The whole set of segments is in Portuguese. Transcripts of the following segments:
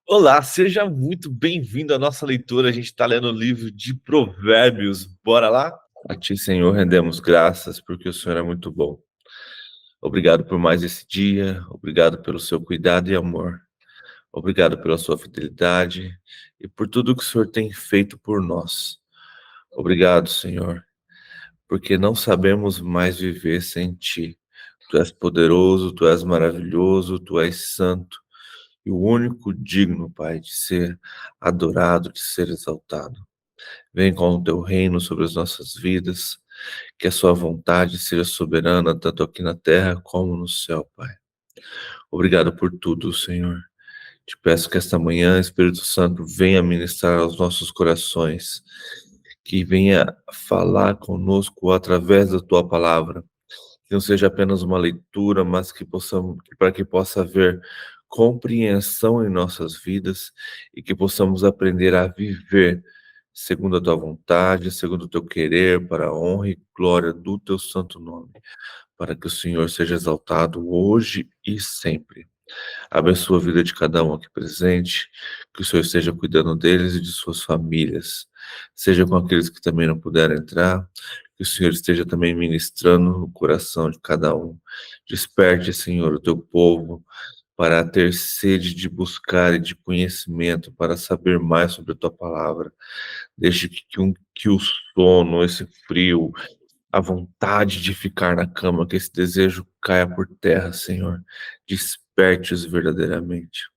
Olá, seja muito bem-vindo à nossa leitura. A gente está lendo o livro de Provérbios. Bora lá? A Ti, Senhor, rendemos graças porque o Senhor é muito bom. Obrigado por mais esse dia, obrigado pelo seu cuidado e amor, obrigado pela sua fidelidade e por tudo que o Senhor tem feito por nós. Obrigado, Senhor, porque não sabemos mais viver sem Ti. Tu és poderoso, Tu és maravilhoso, Tu és santo. E o único digno, Pai, de ser adorado, de ser exaltado. Vem com o teu reino sobre as nossas vidas, que a sua vontade seja soberana, tanto aqui na terra como no céu, Pai. Obrigado por tudo, Senhor. Te peço que esta manhã, Espírito Santo, venha ministrar aos nossos corações, que venha falar conosco através da tua palavra, que não seja apenas uma leitura, mas que possamos, para que possa haver compreensão em nossas vidas e que possamos aprender a viver segundo a tua vontade, segundo o teu querer, para a honra e glória do teu santo nome, para que o Senhor seja exaltado hoje e sempre. Abençoa a vida de cada um aqui presente, que o Senhor esteja cuidando deles e de suas famílias, seja com aqueles que também não puderam entrar, que o Senhor esteja também ministrando no coração de cada um. Desperte, Senhor, o teu povo para ter sede de buscar e de conhecimento, para saber mais sobre a tua palavra. Deixe que o sono, esse frio, a vontade de ficar na cama, que esse desejo caia por terra, Senhor. Desperte-os verdadeiramente.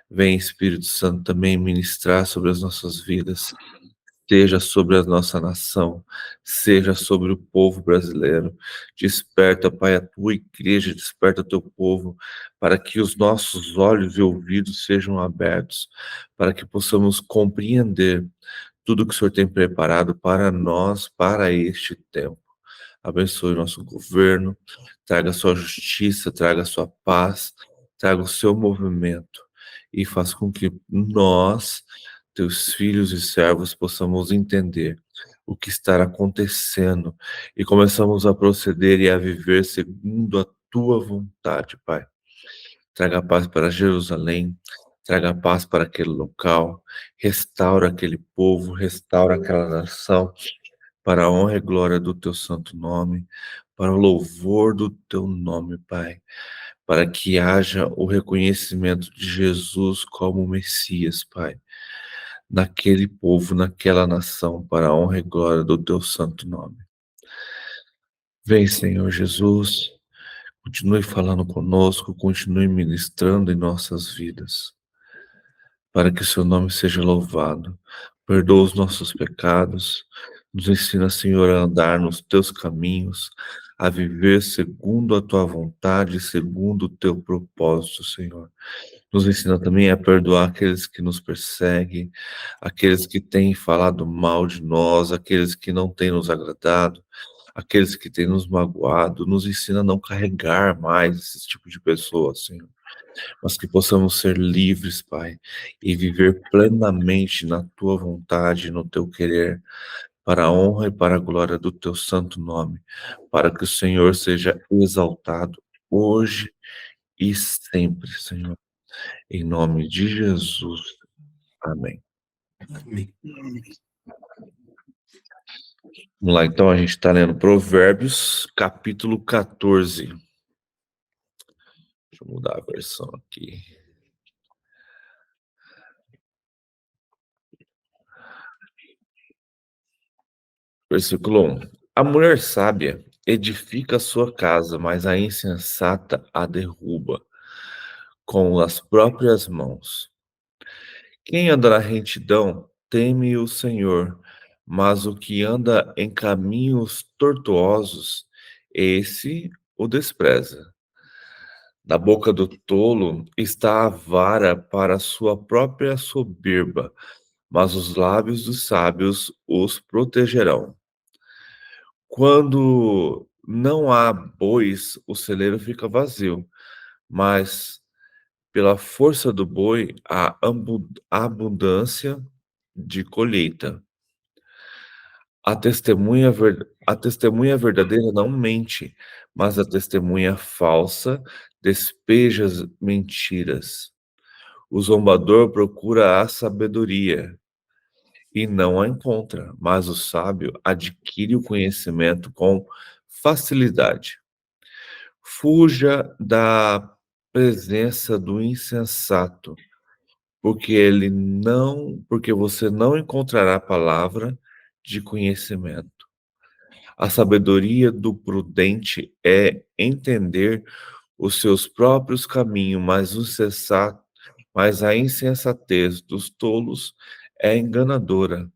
Vem, Espírito Santo, também ministrar sobre as nossas vidas, seja sobre a nossa nação, seja sobre o povo brasileiro. Desperta, Pai, a tua igreja, desperta o teu povo, para que os nossos olhos e ouvidos sejam abertos, para que possamos compreender tudo que o Senhor tem preparado para nós, para este tempo. Abençoe o nosso governo, traga a sua justiça, traga a sua paz, traga o seu movimento e faça com que nós, teus filhos e servos, possamos entender o que está acontecendo e começamos a proceder e a viver segundo a tua vontade, Pai. Traga paz para Jerusalém, traga paz para aquele local, restaura aquele povo, restaura aquela nação, para a honra e glória do teu santo nome, para o louvor do teu nome, Pai, para que haja o reconhecimento de Jesus como o Messias, Pai, naquele povo, naquela nação, para a honra e glória do teu santo nome. Vem, Senhor Jesus, continue falando conosco, continue ministrando em nossas vidas, para que o seu nome seja louvado. Perdoa os nossos pecados, nos ensina, Senhor, a andar nos teus caminhos, a viver segundo a tua vontade, segundo o teu propósito, Senhor. Nos ensina também a perdoar aqueles que nos perseguem, aqueles que têm falado mal de nós, aqueles que não têm nos agradado, aqueles que têm nos magoado. Nos ensina a não carregar mais esse tipo de pessoas, Senhor, mas que possamos ser livres, Pai, e viver plenamente na tua vontade, no teu querer, para a honra e para a glória do teu santo nome, para que o Senhor seja exaltado hoje e sempre, Senhor. Em nome de Jesus. Amém. Amém. Vamos lá, então a gente está lendo Provérbios, capítulo 14. Deixa eu mudar a versão aqui. Versículo 1. A mulher sábia edifica a sua casa, mas a insensata a derruba com as próprias mãos. Quem anda na retidão teme o Senhor, mas o que anda em caminhos tortuosos, esse o despreza. Na boca do tolo está a vara para sua própria soberba, mas os lábios dos sábios os protegerão. Quando não há bois, o celeiro fica vazio, mas pela força do boi há abundância de colheita. A testemunha verdadeira não mente, mas a testemunha falsa despeja as mentiras. O zombador procura a sabedoria e não a encontra, mas o sábio adquire o conhecimento com facilidade. Fuja da presença do insensato, porque você não encontrará palavra de conhecimento. A sabedoria do prudente é entender os seus próprios caminhos, mas a insensatez dos tolos é enganadora.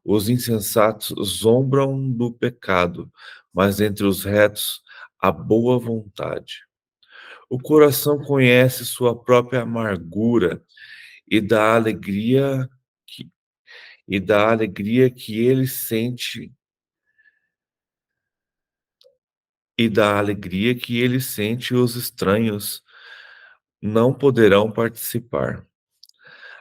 Os insensatos zombam do pecado, mas entre os retos há boa vontade. O coração conhece sua própria amargura e da alegria que, e da alegria que ele sente os estranhos não poderão participar.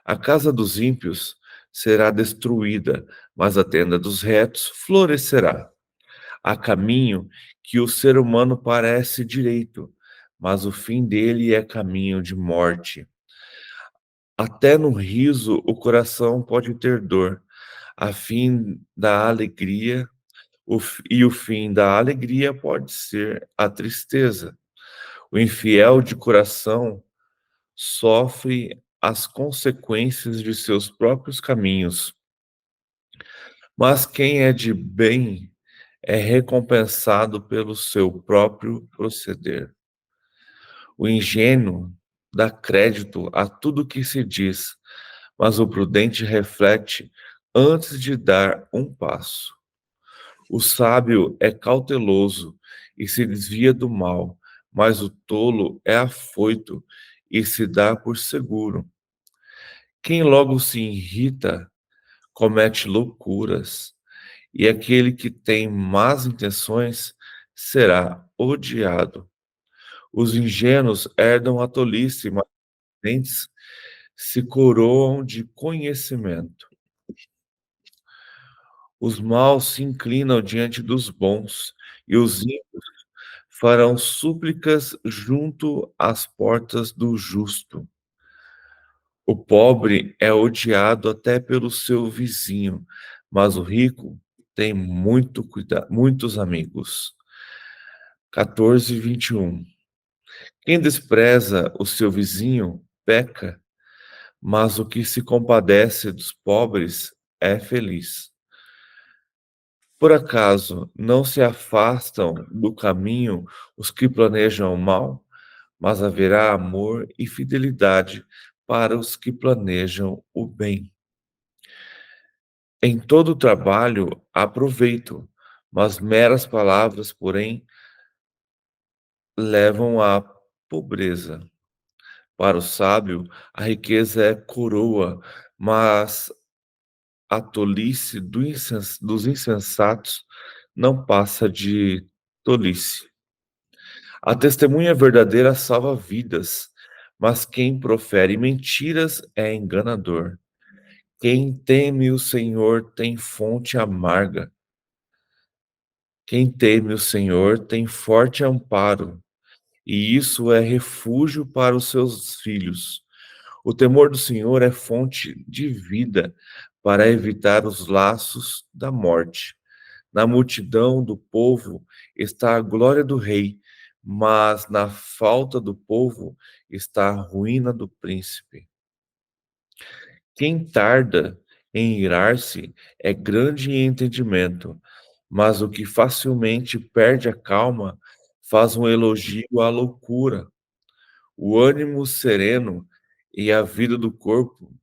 A casa dos ímpios será destruída, mas a tenda dos retos florescerá. Há caminho que o ser humano parece direito, mas o fim dele é caminho de morte. Até no riso o coração pode ter dor, a fim da alegria, e o fim da alegria pode ser a tristeza. O infiel de coração sofre as consequências de seus próprios caminhos, mas quem é de bem é recompensado pelo seu próprio proceder. O ingênuo dá crédito a tudo que se diz, mas o prudente reflete antes de dar um passo. O sábio é cauteloso e se desvia do mal, mas o tolo é afoito e se dá por seguro. Quem logo se irrita comete loucuras, e aquele que tem más intenções será odiado. Os ingênuos herdam a tolice, mas os prudentes se coroam de conhecimento. Os maus se inclinam diante dos bons, e os ímpios farão súplicas junto às portas do justo. O pobre é odiado até pelo seu vizinho, mas o rico tem muitos amigos. 14:21. Quem despreza o seu vizinho peca, mas o que se compadece dos pobres é feliz. Por acaso não se afastam do caminho os que planejam o mal, mas haverá amor e fidelidade para os que planejam o bem. Em todo trabalho há proveito, mas meras palavras, porém, levam à pobreza. Para o sábio, a riqueza é coroa, mas a tolice dos insensatos não passa de tolice. A testemunha verdadeira salva vidas, mas quem profere mentiras é enganador. Quem teme o Senhor tem fonte amarga. Quem teme o Senhor tem forte amparo, e isso é refúgio para os seus filhos. O temor do Senhor é fonte de vida para evitar os laços da morte. Na multidão do povo está a glória do rei, mas na falta do povo está a ruína do príncipe. Quem tarda em irar-se é grande em entendimento, mas o que facilmente perde a calma faz um elogio à loucura. O ânimo sereno e a vida do corpo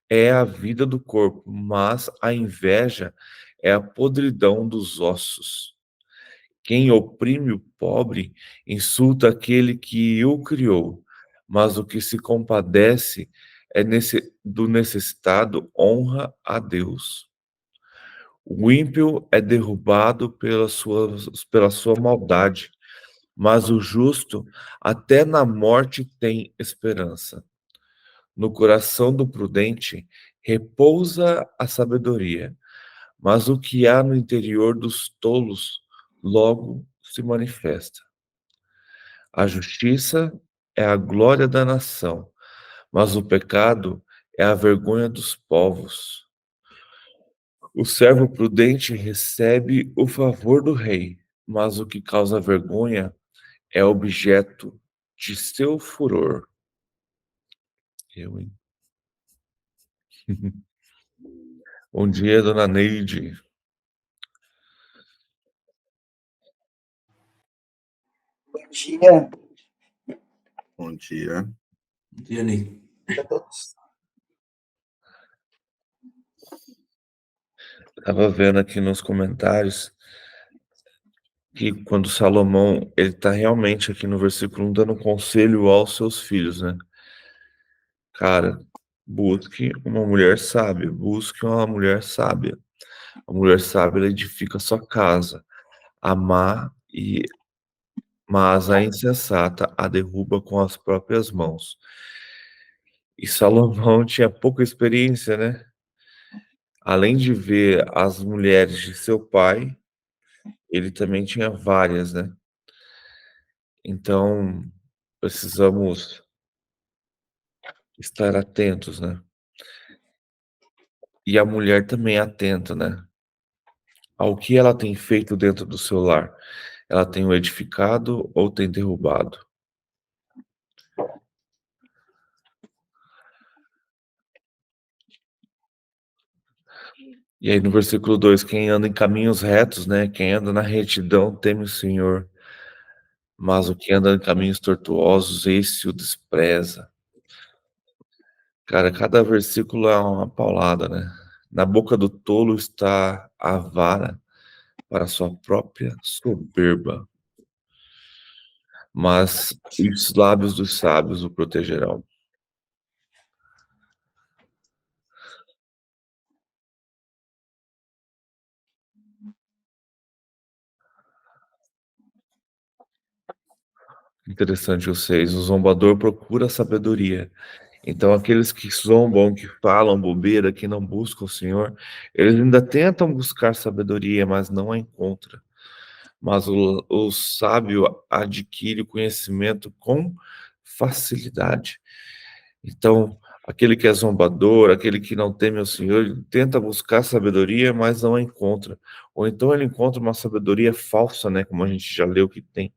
é a vida do corpo, mas a inveja é a podridão dos ossos. Quem oprime o pobre insulta aquele que o criou, mas o que se compadece do necessitado honra a Deus. O ímpio é derrubado pela sua maldade, mas o justo até na morte tem esperança. No coração do prudente repousa a sabedoria, mas o que há no interior dos tolos logo se manifesta. A justiça é a glória da nação, mas o pecado é a vergonha dos povos. O servo prudente recebe o favor do rei, mas o que causa vergonha é objeto de seu furor. Eu, hein? Bom dia, dona Neide. Bom dia. Bom dia. Bom dia, Ney. A todos. Estava vendo aqui nos comentários que quando Salomão, ele está realmente aqui no versículo 1 dando conselho aos seus filhos, né? Cara, busque uma mulher sábia, busque uma mulher sábia. A mulher sábia, ela edifica sua casa. Amar e mas a insensata a derruba com as próprias mãos. E Salomão tinha pouca experiência, né? Além de ver as mulheres de seu pai, ele também tinha várias, né? Então, precisamos estar atentos, né? E a mulher também atenta, né? Ao que ela tem feito dentro do seu lar. Ela tem o edificado ou tem derrubado? E aí no versículo 2, quem anda em caminhos retos, né? Quem anda na retidão teme o Senhor, mas o que anda em caminhos tortuosos, esse o despreza. Cara, cada versículo é uma paulada, né? Na boca do tolo está a vara para sua própria soberba, mas os lábios dos sábios o protegerão. Interessante o 6. O zombador procura sabedoria. Então, aqueles que zombam, que falam bobeira, que não buscam o Senhor, eles ainda tentam buscar sabedoria, mas não a encontram. Mas o sábio adquire o conhecimento com facilidade. Então, aquele que é zombador, aquele que não teme ao Senhor, ele tenta buscar sabedoria, mas não a encontra. Ou então ele encontra uma sabedoria falsa, né? Como a gente já leu que tem.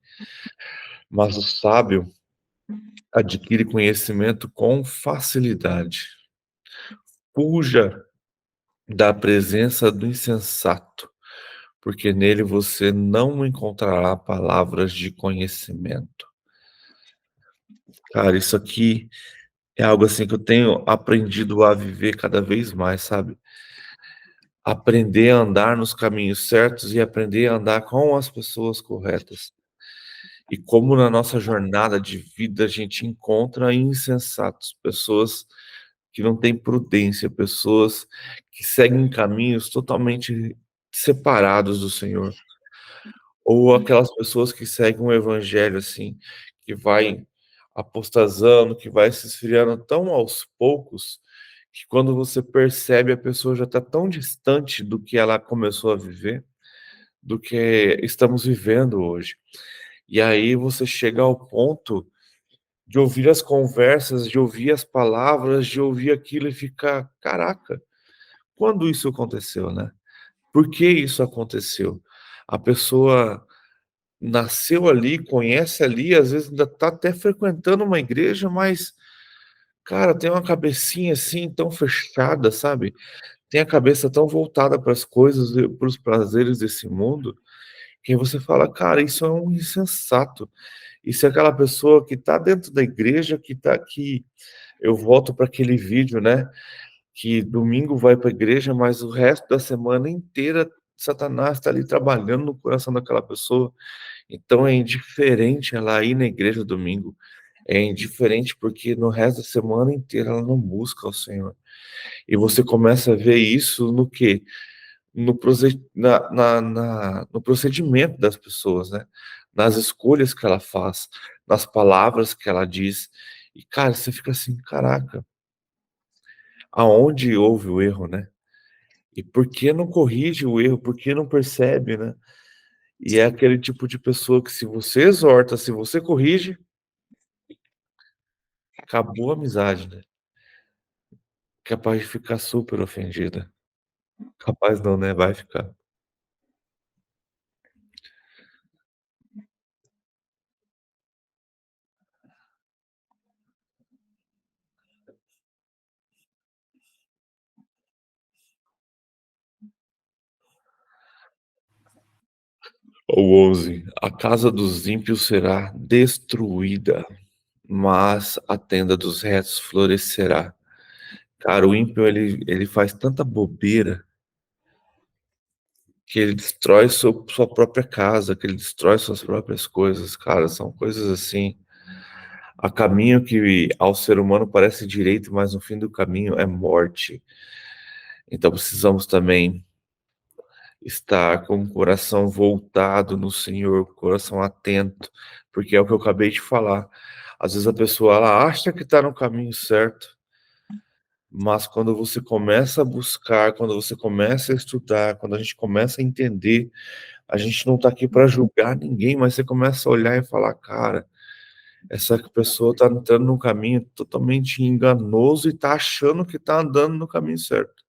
Mas o sábio adquire conhecimento com facilidade. Fuja da presença do insensato, porque nele você não encontrará palavras de conhecimento. Cara, isso aqui é algo assim que eu tenho aprendido a viver cada vez mais, sabe? Aprender a andar nos caminhos certos e aprender a andar com as pessoas corretas. E como na nossa jornada de vida a gente encontra insensatos, pessoas que não têm prudência, pessoas que seguem caminhos totalmente separados do Senhor. Ou aquelas pessoas que seguem um evangelho assim, que vai apostasando, que vai se esfriando tão aos poucos, que quando você percebe a pessoa já está tão distante do que ela começou a viver, do que estamos vivendo hoje. E aí você chega ao ponto de ouvir as conversas, de ouvir as palavras, de ouvir aquilo e ficar, caraca, quando isso aconteceu, né? Por que isso aconteceu? A pessoa nasceu ali, conhece ali, às vezes ainda está até frequentando uma igreja, mas, cara, tem uma cabecinha assim tão fechada, sabe? Tem a cabeça tão voltada para as coisas, para os prazeres desse mundo, que você fala, cara, isso é um insensato. Isso é aquela pessoa que está dentro da igreja, que está aqui. Eu volto para aquele vídeo, né? Que domingo vai para a igreja, mas o resto da semana inteira Satanás está ali trabalhando no coração daquela pessoa. Então é indiferente ela ir na igreja domingo. É indiferente porque no resto da semana inteira ela não busca o Senhor. E você começa a ver isso no quê? No procedimento das pessoas, né? Nas escolhas que ela faz, nas palavras que ela diz. E, cara, você fica assim, caraca, aonde houve o erro, né? E por que não corrige o erro? Por que não percebe, né? E é aquele tipo de pessoa que se você exorta, se você corrige, acabou a amizade, né? Capaz de ficar super ofendida. Capaz não, né? Vai ficar. O 11. A casa dos ímpios será destruída, mas a tenda dos retos florescerá. Cara, o ímpio, ele faz tanta bobeira que ele destrói sua própria casa, que ele destrói suas próprias coisas, cara. São coisas assim. Há caminho que ao ser humano parece direito, mas no fim do caminho é morte. Então precisamos também estar com o coração voltado no Senhor, coração atento, porque é o que eu acabei de falar. Às vezes a pessoa ela acha que está no caminho certo, mas quando você começa a buscar, quando você começa a estudar, quando a gente começa a entender, a gente não está aqui para julgar ninguém, mas você começa a olhar e falar, cara, essa pessoa está entrando num caminho totalmente enganoso e está achando que está andando no caminho certo.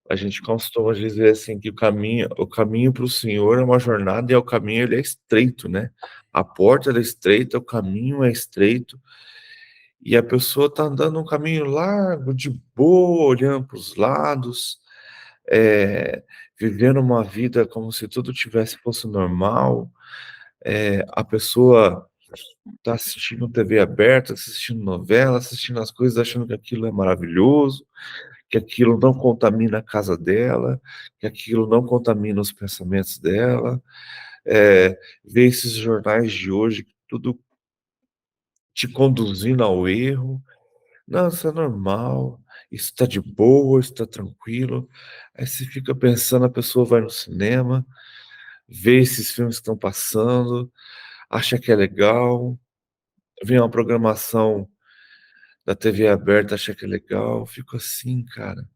A gente costuma dizer assim que o caminho para o Senhor é uma jornada e o caminho ele é estreito, né? A porta é estreita, o caminho é estreito e a pessoa está andando um caminho largo, de boa, olhando para os lados, é, vivendo uma vida como se tudo fosse normal. A pessoa está assistindo TV aberta, assistindo novela, assistindo as coisas, achando que aquilo é maravilhoso, que aquilo não contamina a casa dela, que aquilo não contamina os pensamentos dela. Ver esses jornais de hoje, tudo te conduzindo ao erro. Não, isso é normal, isso está de boa, isso está tranquilo. Aí você fica pensando, a pessoa vai no cinema, vê esses filmes que estão passando, acha que é legal, vê uma programação da TV aberta, acha que é legal. Fico assim, cara.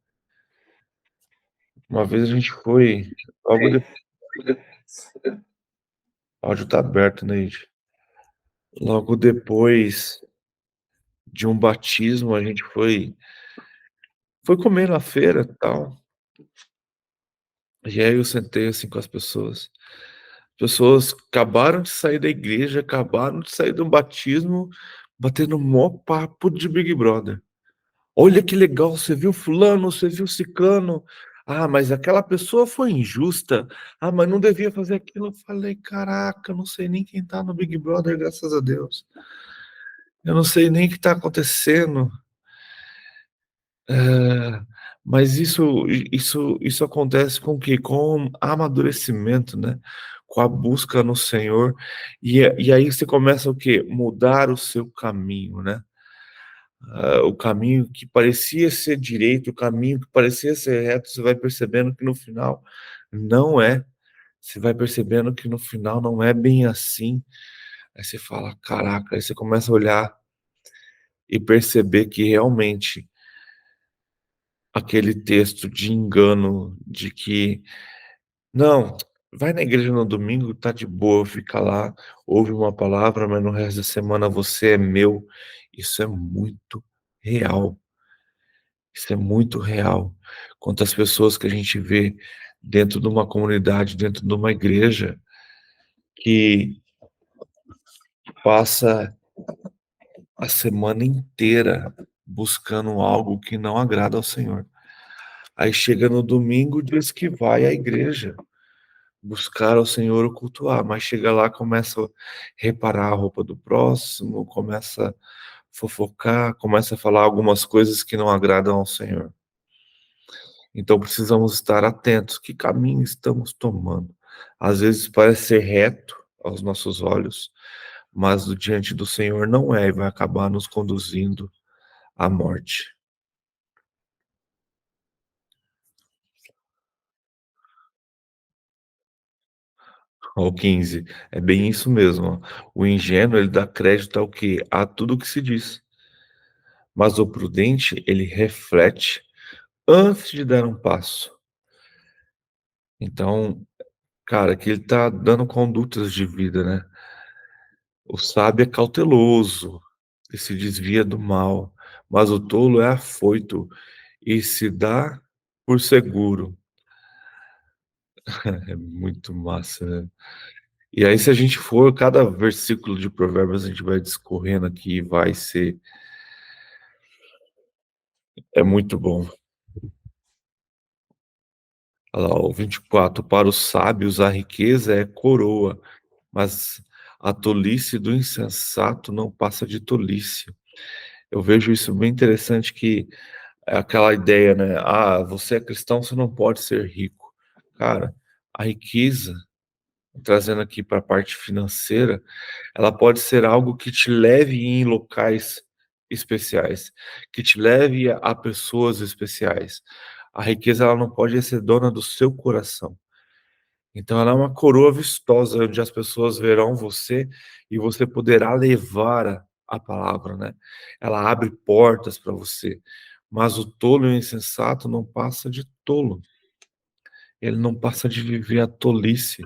Uma vez a gente foi, logo depois, o áudio tá aberto, né, gente? Logo depois de um batismo, a gente foi comer na feira e tal. E aí eu sentei assim com as pessoas. Pessoas acabaram de sair da igreja, acabaram de sair de um batismo, batendo mó papo de Big Brother. Olha que legal, você viu fulano, você viu ciclano. Ah, mas aquela pessoa foi injusta. Ah, mas não devia fazer aquilo. Eu falei, caraca, não sei nem quem tá no Big Brother, graças a Deus. Eu não sei nem o que tá acontecendo. É, mas isso acontece com o quê? Com amadurecimento, né? Com a busca no Senhor. E aí você começa o quê? Mudar o seu caminho, né? O caminho que parecia ser direito, o caminho que parecia ser reto, você vai percebendo que no final não é. Você vai percebendo que no final não é bem assim. Aí você fala, caraca, aí você começa a olhar e perceber que realmente aquele texto de engano, de que não, vai na igreja no domingo, tá de boa, fica lá, ouve uma palavra, mas no resto da semana você é meu. Isso é muito real. Isso é muito real. Quantas pessoas que a gente vê dentro de uma comunidade, dentro de uma igreja, que passa a semana inteira buscando algo que não agrada ao Senhor. Aí chega no domingo, diz que vai à igreja buscar ao Senhor, o cultuar, mas chega lá, começa a reparar a roupa do próximo, começa a fofocar, começa a falar algumas coisas que não agradam ao Senhor. Então precisamos estar atentos, que caminho estamos tomando. Às vezes parece ser reto aos nossos olhos, mas diante do Senhor não é, e vai acabar nos conduzindo à morte. Ó, o 15, é bem isso mesmo. Ó. O ingênuo, ele dá crédito ao quê? A tudo que se diz. Mas o prudente, ele reflete antes de dar um passo. Então, cara, aqui ele tá dando condutas de vida, né? O sábio é cauteloso, e se desvia do mal, mas o tolo é afoito e se dá por seguro. É muito massa, né? E aí, se a gente for, cada versículo de Provérbios, a gente vai discorrendo aqui, vai ser. É muito bom. Olha lá, o 24. Para os sábios, a riqueza é coroa, mas a tolice do insensato não passa de tolice. Eu vejo isso bem interessante, que é aquela ideia, né? Ah, você é cristão, você não pode ser rico. Cara, a riqueza, trazendo aqui para a parte financeira, ela pode ser algo que te leve em locais especiais, que te leve a pessoas especiais. A riqueza, ela não pode ser dona do seu coração. Então ela é uma coroa vistosa, onde as pessoas verão você e você poderá levar a palavra, né? Ela abre portas para você. Mas o tolo e o insensato não passa de tolo. Ele não passa de viver a tolice.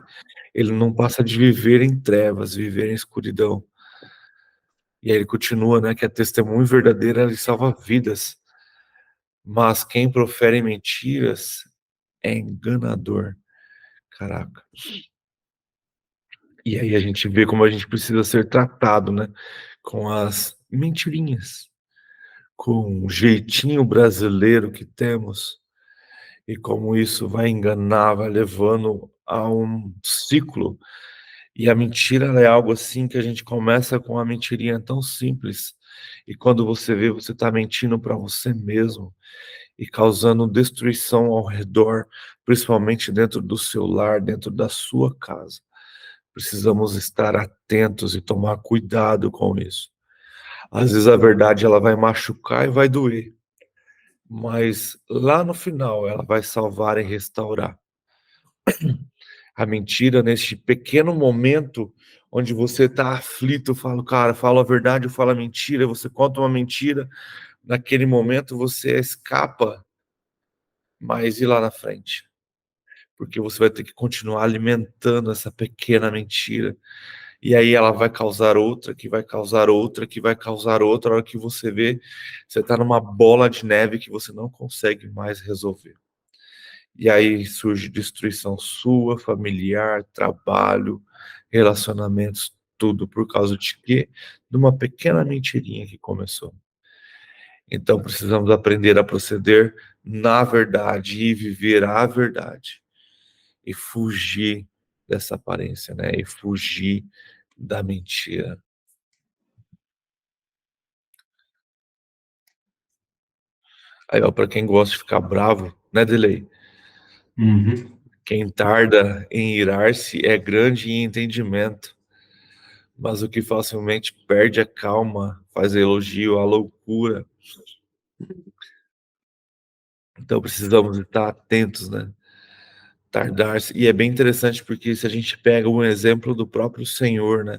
Ele não passa de viver em trevas, viver em escuridão. E aí ele continua, né, que a testemunho verdadeira, ele salva vidas. Mas quem profere mentiras é enganador. Caraca. E aí a gente vê como a gente precisa ser tratado, né? Com as mentirinhas, com o jeitinho brasileiro que temos, e como isso vai enganar, vai levando a um ciclo. E a mentira, ela é algo assim que a gente começa com uma mentirinha tão simples, e quando você vê, você está mentindo para você mesmo e causando destruição ao redor, principalmente dentro do seu lar, dentro da sua casa. Precisamos estar atentos e tomar cuidado com isso. Às vezes a verdade, ela vai machucar e vai doer, mas lá no final ela vai salvar e restaurar. A mentira, neste pequeno momento onde você está aflito, eu falo, cara, falo a verdade, eu falo a mentira, você conta uma mentira, naquele momento você escapa, mas e lá na frente? Porque você vai ter que continuar alimentando essa pequena mentira. E aí ela vai causar outra, que vai causar outra, que vai causar outra. A hora que você vê, você está numa bola de neve que você não consegue mais resolver. E aí surge destruição sua, familiar, trabalho, relacionamentos, tudo por causa de quê? De uma pequena mentirinha que começou. Então precisamos aprender a proceder na verdade e viver a verdade. E fugir dessa aparência, né? E fugir da mentira. Aí, ó, para quem gosta de ficar bravo, né, Delay? Uhum. Quem tarda em irar-se é grande em entendimento, mas o que facilmente perde a calma faz elogio à loucura. Então precisamos estar atentos, né? Tardar-se. E é bem interessante porque se a gente pega um exemplo do próprio Senhor, né?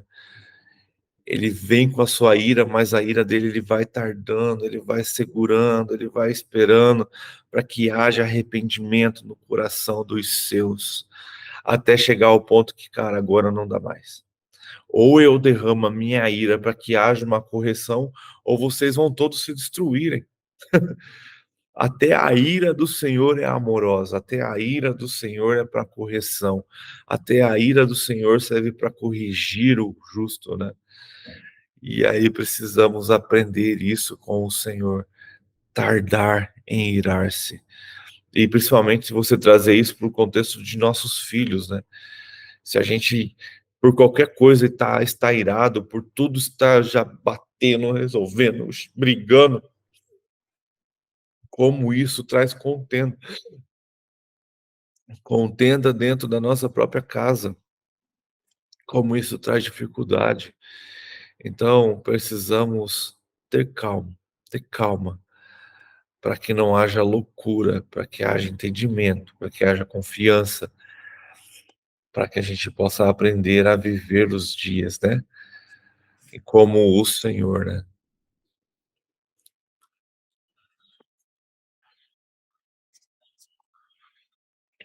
Ele vem com a sua ira, mas a ira dele, ele vai tardando, ele vai segurando, ele vai esperando para que haja arrependimento no coração dos seus, até chegar ao ponto que, cara, agora não dá mais. Ou eu derramo a minha ira para que haja uma correção, ou vocês vão todos se destruírem. Até a ira do Senhor é amorosa, até a ira do Senhor é para correção, até a ira do Senhor serve para corrigir o justo, né? E aí precisamos aprender isso com o Senhor, tardar em irar-se. E principalmente se você trazer isso para o contexto de nossos filhos, né? Se a gente, por qualquer coisa, está irado, por tudo está já batendo, resolvendo, brigando, como isso traz contenda. Contenda dentro da nossa própria casa, como isso traz dificuldade. Então, precisamos ter calma, para que não haja loucura, para que haja entendimento, para que haja confiança, para que a gente possa aprender a viver os dias, né? E como o Senhor, né?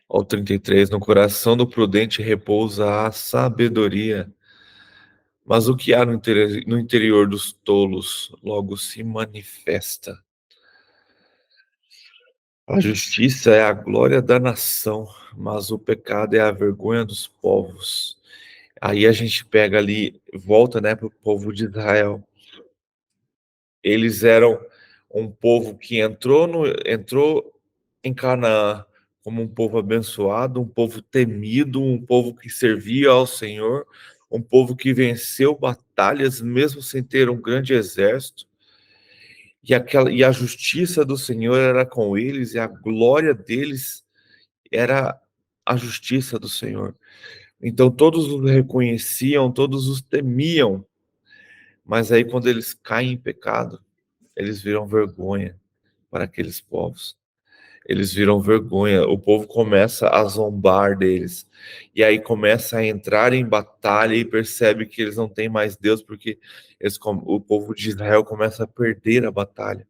Ao 33, no coração do prudente repousa a sabedoria, Mas o que há no interior dos tolos logo se manifesta. A justiça é a glória da nação, mas o pecado é a vergonha dos povos. Aí a gente pega ali, volta, né, para o povo de Israel. Eles eram um povo que entrou em Canaã como um povo abençoado, um povo temido, um povo que servia ao Senhor, um povo que venceu batalhas mesmo sem ter um grande exército. E a justiça do Senhor era com eles, e a glória deles era a justiça do Senhor. Então todos os reconheciam, todos os temiam, mas aí quando eles caem em pecado, eles viram vergonha para aqueles povos. Eles viram vergonha, o povo começa a zombar deles. E aí começa a entrar em batalha e percebe que eles não têm mais Deus, porque o povo de Israel começa a perder a batalha.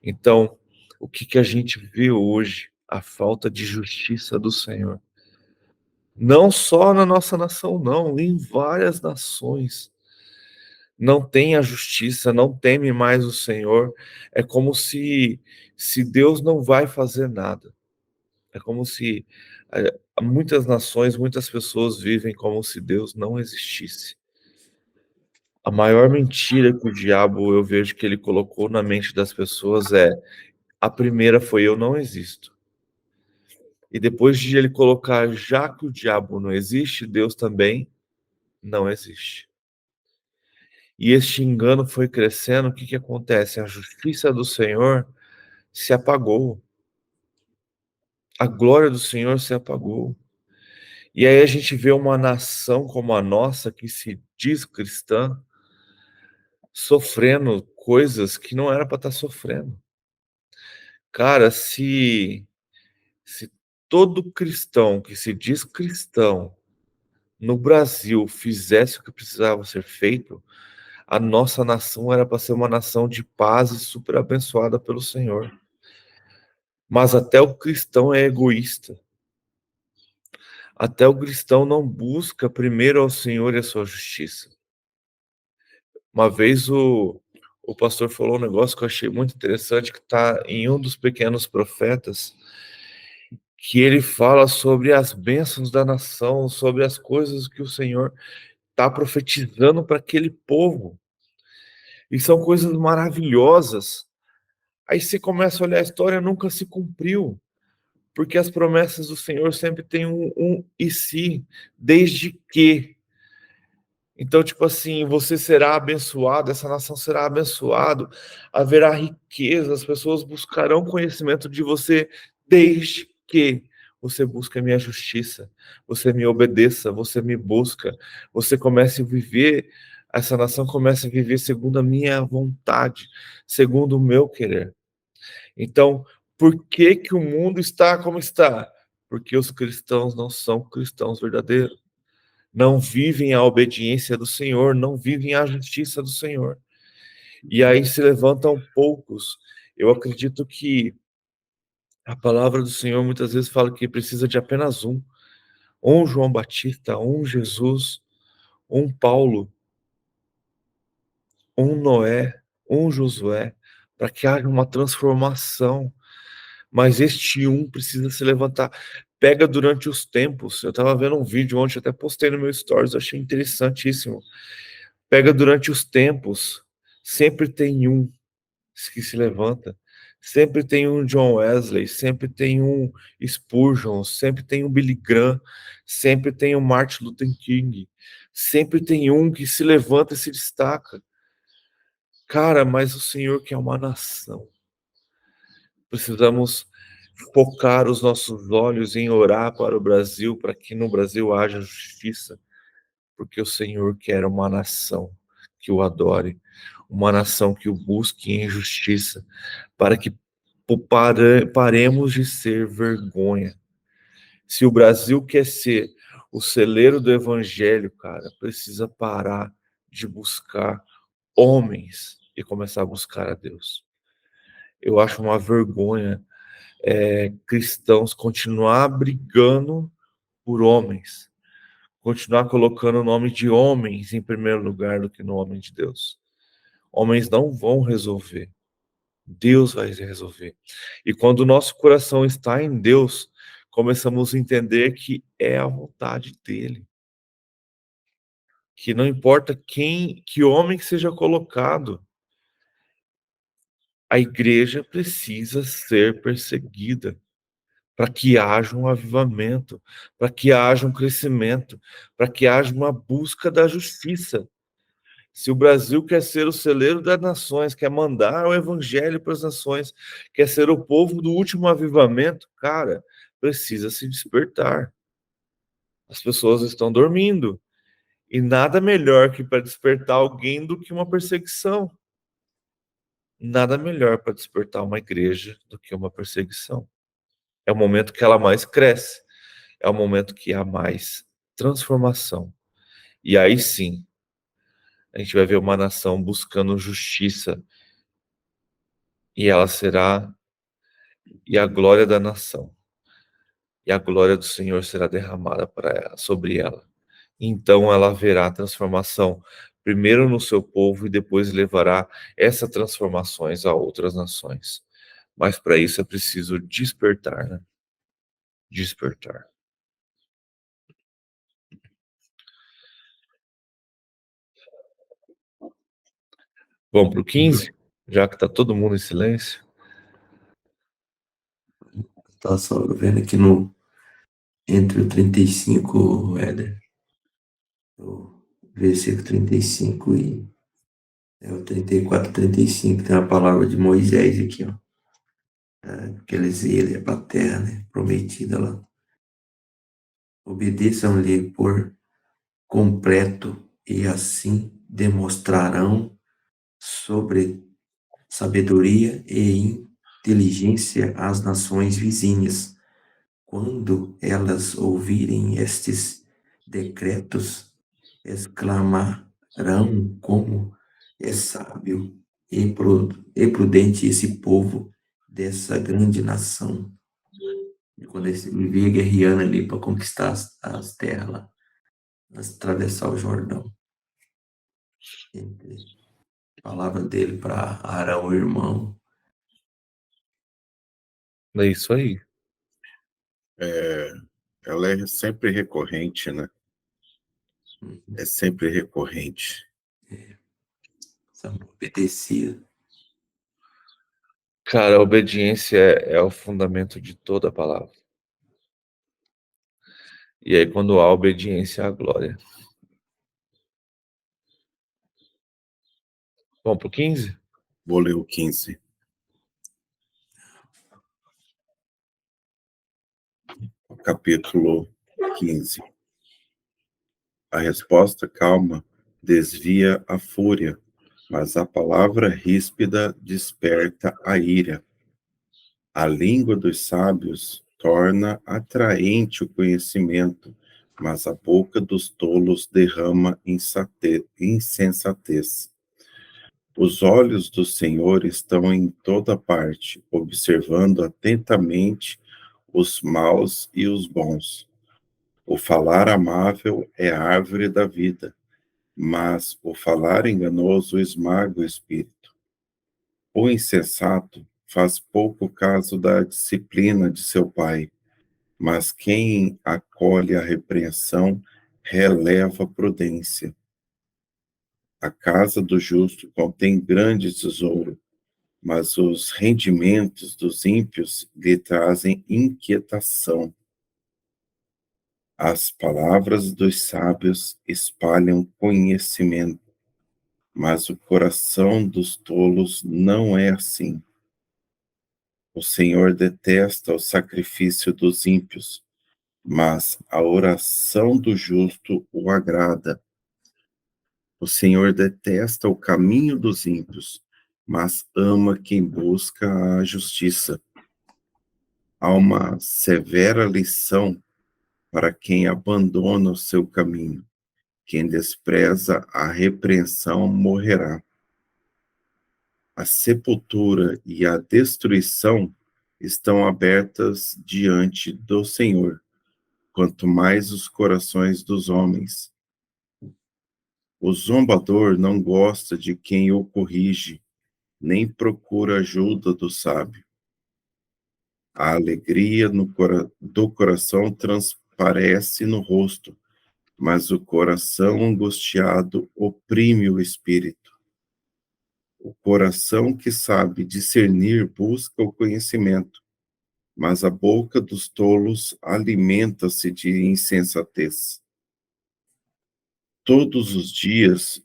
Então, o que a gente vê hoje? A falta de justiça do Senhor. Não só na nossa nação, não, em várias nações. Não tem a justiça, não teme mais o Senhor. É como se Deus não vai fazer nada. É como se muitas nações, muitas pessoas vivem como se Deus não existisse. A maior mentira que o diabo, eu vejo que ele colocou na mente das pessoas a primeira foi: eu não existo. E depois de ele colocar, já que o diabo não existe, Deus também não existe. E este engano foi crescendo, o que acontece? A justiça do Senhor se apagou. A glória do Senhor se apagou. E aí a gente vê uma nação como a nossa, que se diz cristã, sofrendo coisas que não era para estar sofrendo. Cara, se todo cristão que se diz cristão no Brasil fizesse o que precisava ser feito, a nossa nação era para ser uma nação de paz e super abençoada pelo Senhor. Mas até o cristão é egoísta. Até o cristão não busca primeiro ao Senhor e a sua justiça. Uma vez o pastor falou um negócio que eu achei muito interessante, que está em um dos pequenos profetas, que ele fala sobre as bênçãos da nação, sobre as coisas que o Senhor está profetizando para aquele povo. E são coisas maravilhosas. Aí você começa a olhar a história, nunca se cumpriu, porque as promessas do Senhor sempre têm um e se, desde que. Então, tipo assim, você será abençoado, essa nação será abençoada, haverá riqueza, as pessoas buscarão conhecimento de você, desde que você busque a minha justiça, você me obedeça, você me busca, você comece a viver, essa nação comece a viver segundo a minha vontade, segundo o meu querer. Então, por que que o mundo está como está? Porque os cristãos não são cristãos verdadeiros. Não vivem a obediência do Senhor, não vivem a justiça do Senhor. E aí se levantam poucos. Eu acredito que a palavra do Senhor muitas vezes fala que precisa de apenas um João Batista, um Jesus, um Paulo, um Noé, um Josué, para que haja uma transformação. Mas este precisa se levantar. Pega durante os tempos. Eu estava vendo um vídeo ontem, até postei no meu stories, achei interessantíssimo. Pega durante os tempos, sempre tem um que se levanta, sempre tem um John Wesley, sempre tem um Spurgeon, sempre tem um Billy Graham, sempre tem um Martin Luther King, sempre tem um que se levanta e se destaca. Cara, mas o Senhor quer uma nação. Precisamos focar os nossos olhos em orar para o Brasil, para que no Brasil haja justiça, porque o Senhor quer uma nação que o adore, uma nação que o busque em justiça, para que paremos de ser vergonha. Se o Brasil quer ser o celeiro do evangelho, cara, precisa parar de buscar homens e começar a buscar a Deus. Eu acho uma vergonha cristãos continuar brigando por homens, continuar colocando o nome de homens em primeiro lugar do que no nome de Deus. Homens não vão resolver. Deus vai resolver. E quando o nosso coração está em Deus, começamos a entender que é a vontade dele. Que não importa que homem que seja colocado, a igreja precisa ser perseguida para que haja um avivamento, para que haja um crescimento, para que haja uma busca da justiça. Se o Brasil quer ser o celeiro das nações, quer mandar o evangelho para as nações, quer ser o povo do último avivamento, cara, precisa se despertar. As pessoas estão dormindo. E nada melhor que para despertar alguém do que uma perseguição. Nada melhor para despertar uma igreja do que uma perseguição. É o momento que ela mais cresce. É o momento que há mais transformação. E aí sim, a gente vai ver uma nação buscando justiça. E ela será, e a glória da nação, e a glória do Senhor será derramada sobre ela. Então ela verá a transformação, primeiro no seu povo, e depois levará essas transformações a outras nações. Mas para isso é preciso despertar, né? Despertar. Vamos para o 15? Já que está todo mundo em silêncio. Tá só vendo aqui entre o 35, Éder, o versículo 35 e o 34, 35, tem a palavra de Moisés aqui, ó. Que eles iam para a terra, né, prometida lá. Obedeçam-lhe por completo e assim demonstrarão sobre sabedoria e inteligência às nações vizinhas. Quando elas ouvirem estes decretos, exclamarão como é sábio e prudente esse povo dessa grande nação. E quando eles viviam guerreando ali para conquistar as terras lá, atravessar o Jordão. A palavra dele para Arão, o irmão. É isso aí. Ela é sempre recorrente, né? É sempre recorrente. Obedecia. Cara, a obediência é o fundamento de toda a palavra. E aí, quando há obediência, há glória. Vamos para o 15? Vou ler o 15. O capítulo 15. A resposta calma desvia a fúria, mas a palavra ríspida desperta a ira. A língua dos sábios torna atraente o conhecimento, mas a boca dos tolos derrama insensatez. Os olhos do Senhor estão em toda parte, observando atentamente os maus e os bons. O falar amável é a árvore da vida, mas o falar enganoso esmaga o espírito. O insensato faz pouco caso da disciplina de seu pai, mas quem acolhe a repreensão releva a prudência. A casa do justo contém grande tesouro, mas os rendimentos dos ímpios lhe trazem inquietação. As palavras dos sábios espalham conhecimento, mas o coração dos tolos não é assim. O Senhor detesta o sacrifício dos ímpios, mas a oração do justo o agrada. O Senhor detesta o caminho dos ímpios, mas ama quem busca a justiça. Há uma severa lição para quem abandona o seu caminho. Quem despreza a repreensão morrerá. A sepultura e a destruição estão abertas diante do Senhor, quanto mais os corações dos homens. O zombador não gosta de quem o corrige, nem procura ajuda do sábio. A alegria do coração transparece no rosto, mas o coração angustiado oprime o espírito. O coração que sabe discernir busca o conhecimento, mas a boca dos tolos alimenta-se de insensatez. Todos os dias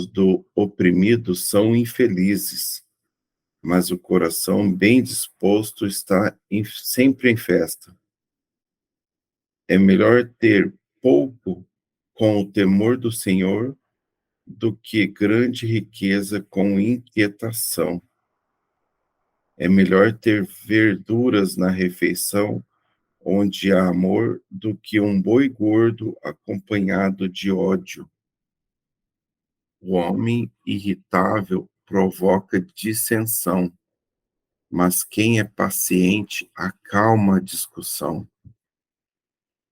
do oprimido são infelizes, mas o coração bem disposto está sempre em festa. É melhor ter pouco com o temor do Senhor do que grande riqueza com inquietação. É melhor ter verduras na refeição onde há amor do que um boi gordo acompanhado de ódio. O homem irritável provoca dissensão, mas quem é paciente acalma a discussão.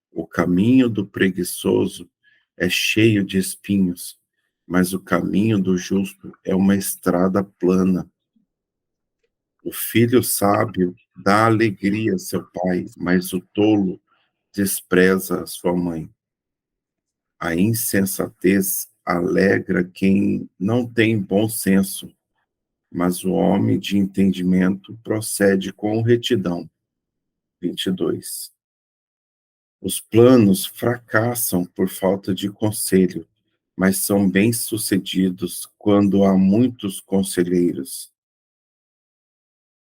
O caminho do preguiçoso é cheio de espinhos, mas o caminho do justo é uma estrada plana. O filho sábio dá alegria a seu pai, mas o tolo despreza a sua mãe. A insensatez alegra quem não tem bom senso, mas o homem de entendimento procede com retidão. 22. Os planos fracassam por falta de conselho, mas são bem-sucedidos quando há muitos conselheiros.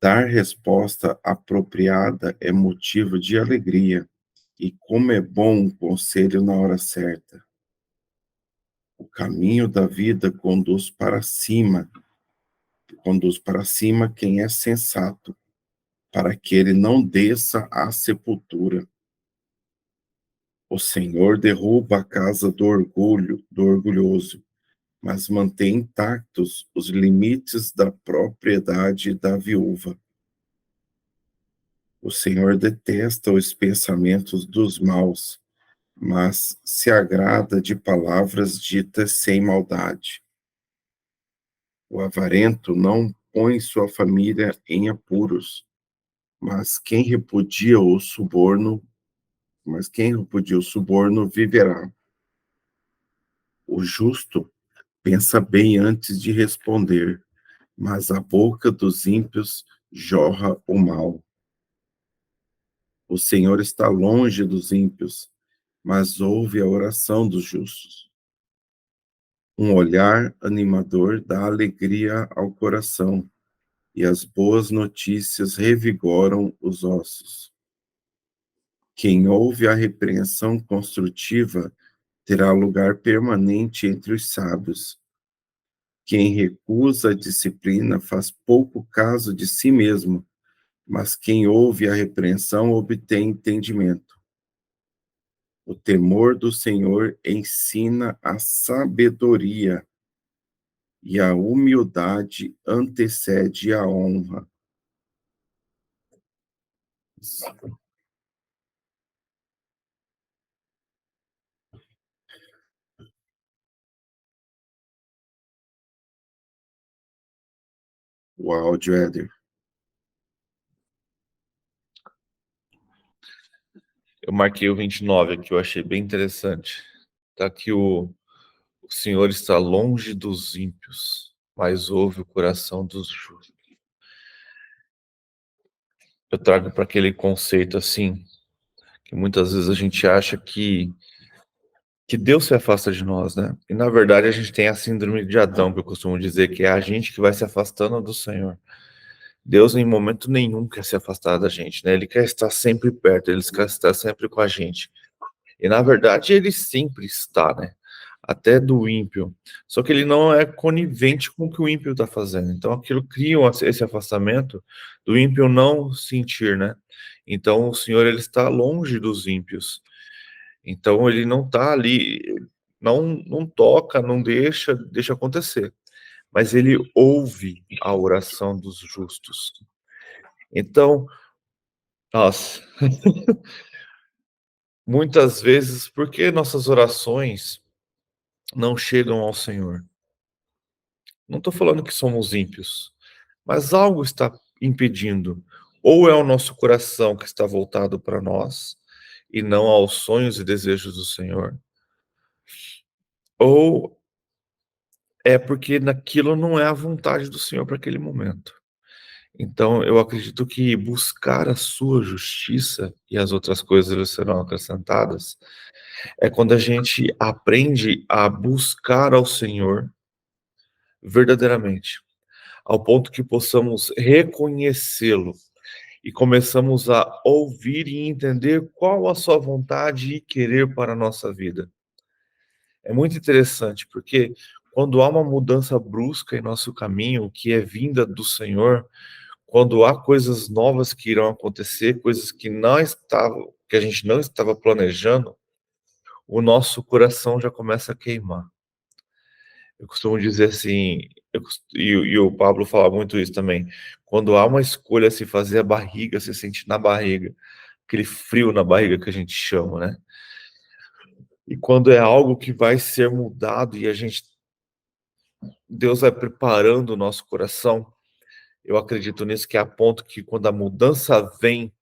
Dar resposta apropriada é motivo de alegria, e como é bom um conselho na hora certa. O caminho da vida conduz para cima quem é sensato, para que ele não desça à sepultura. O Senhor derruba a casa do orgulhoso, mas mantém intactos os limites da propriedade da viúva. O Senhor detesta os pensamentos dos maus, mas se agrada de palavras ditas sem maldade. O avarento não põe sua família em apuros, mas quem repudia o suborno viverá. O justo pensa bem antes de responder, mas a boca dos ímpios jorra o mal. O Senhor está longe dos ímpios, mas ouve a oração dos justos. Um olhar animador dá alegria ao coração, e as boas notícias revigoram os ossos. Quem ouve a repreensão construtiva terá lugar permanente entre os sábios. Quem recusa a disciplina faz pouco caso de si mesmo, mas quem ouve a repreensão obtém entendimento. O temor do Senhor ensina a sabedoria, e a humildade antecede a honra. O áudio, Éder. Eu marquei o 29 aqui, eu achei bem interessante. Tá aqui o Senhor está longe dos ímpios, mas ouve o coração dos justos. Eu trago para aquele conceito assim, que muitas vezes a gente acha que Deus se afasta de nós, né? E na verdade a gente tem a síndrome de Adão, que eu costumo dizer, que é a gente que vai se afastando do Senhor. Deus em momento nenhum quer se afastar da gente, né? Ele quer estar sempre perto, ele quer estar sempre com a gente. E na verdade ele sempre está, né? Até do ímpio. Só que ele não é conivente com o que o ímpio está fazendo. Então aquilo cria esse afastamento do ímpio não sentir, né? Então o Senhor ele está longe dos ímpios. Então ele não está ali, não toca, não deixa acontecer. Mas ele ouve a oração dos justos. Então, nossa, muitas vezes, por que nossas orações não chegam ao Senhor? Não estou falando que somos ímpios, mas algo está impedindo. Ou é o nosso coração que está voltado para nós e não aos sonhos e desejos do Senhor, ou é porque naquilo não é a vontade do Senhor para aquele momento. Então, eu acredito que buscar a sua justiça e as outras coisas serão acrescentadas é quando a gente aprende a buscar ao Senhor verdadeiramente, ao ponto que possamos reconhecê-lo e começamos a ouvir e entender qual a sua vontade e querer para a nossa vida. É muito interessante, porque quando há uma mudança brusca em nosso caminho, que é vinda do Senhor, quando há coisas novas que irão acontecer, coisas que não estavam, que a gente não estava planejando, o nosso coração já começa a queimar. Eu costumo dizer assim, e o Pablo fala muito isso também, quando há uma escolha a se fazer, a barriga se sente na barriga, aquele frio na barriga que a gente chama, né? E quando é algo que vai ser mudado e Deus vai preparando o nosso coração, eu acredito nisso, que é a ponto que quando a mudança vem,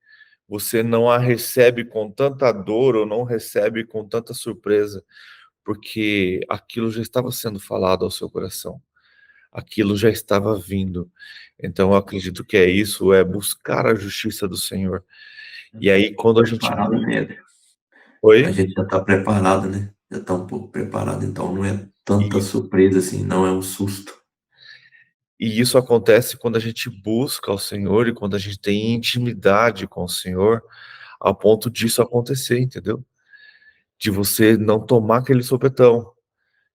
você não a recebe com tanta dor ou não recebe com tanta surpresa, porque aquilo já estava sendo falado ao seu coração, aquilo já estava vindo. Então eu acredito que é isso, é buscar a justiça do Senhor. E aí quando a gente... Preparado, né, Éder? A Oi? gente já está preparado, né? Já está um pouco preparado, então não é tanta E, surpresa assim, não é um susto. e isso acontece quando a gente busca o Senhor e quando a gente tem intimidade com o Senhor, a ponto disso acontecer, entendeu? De você não tomar aquele sopetão,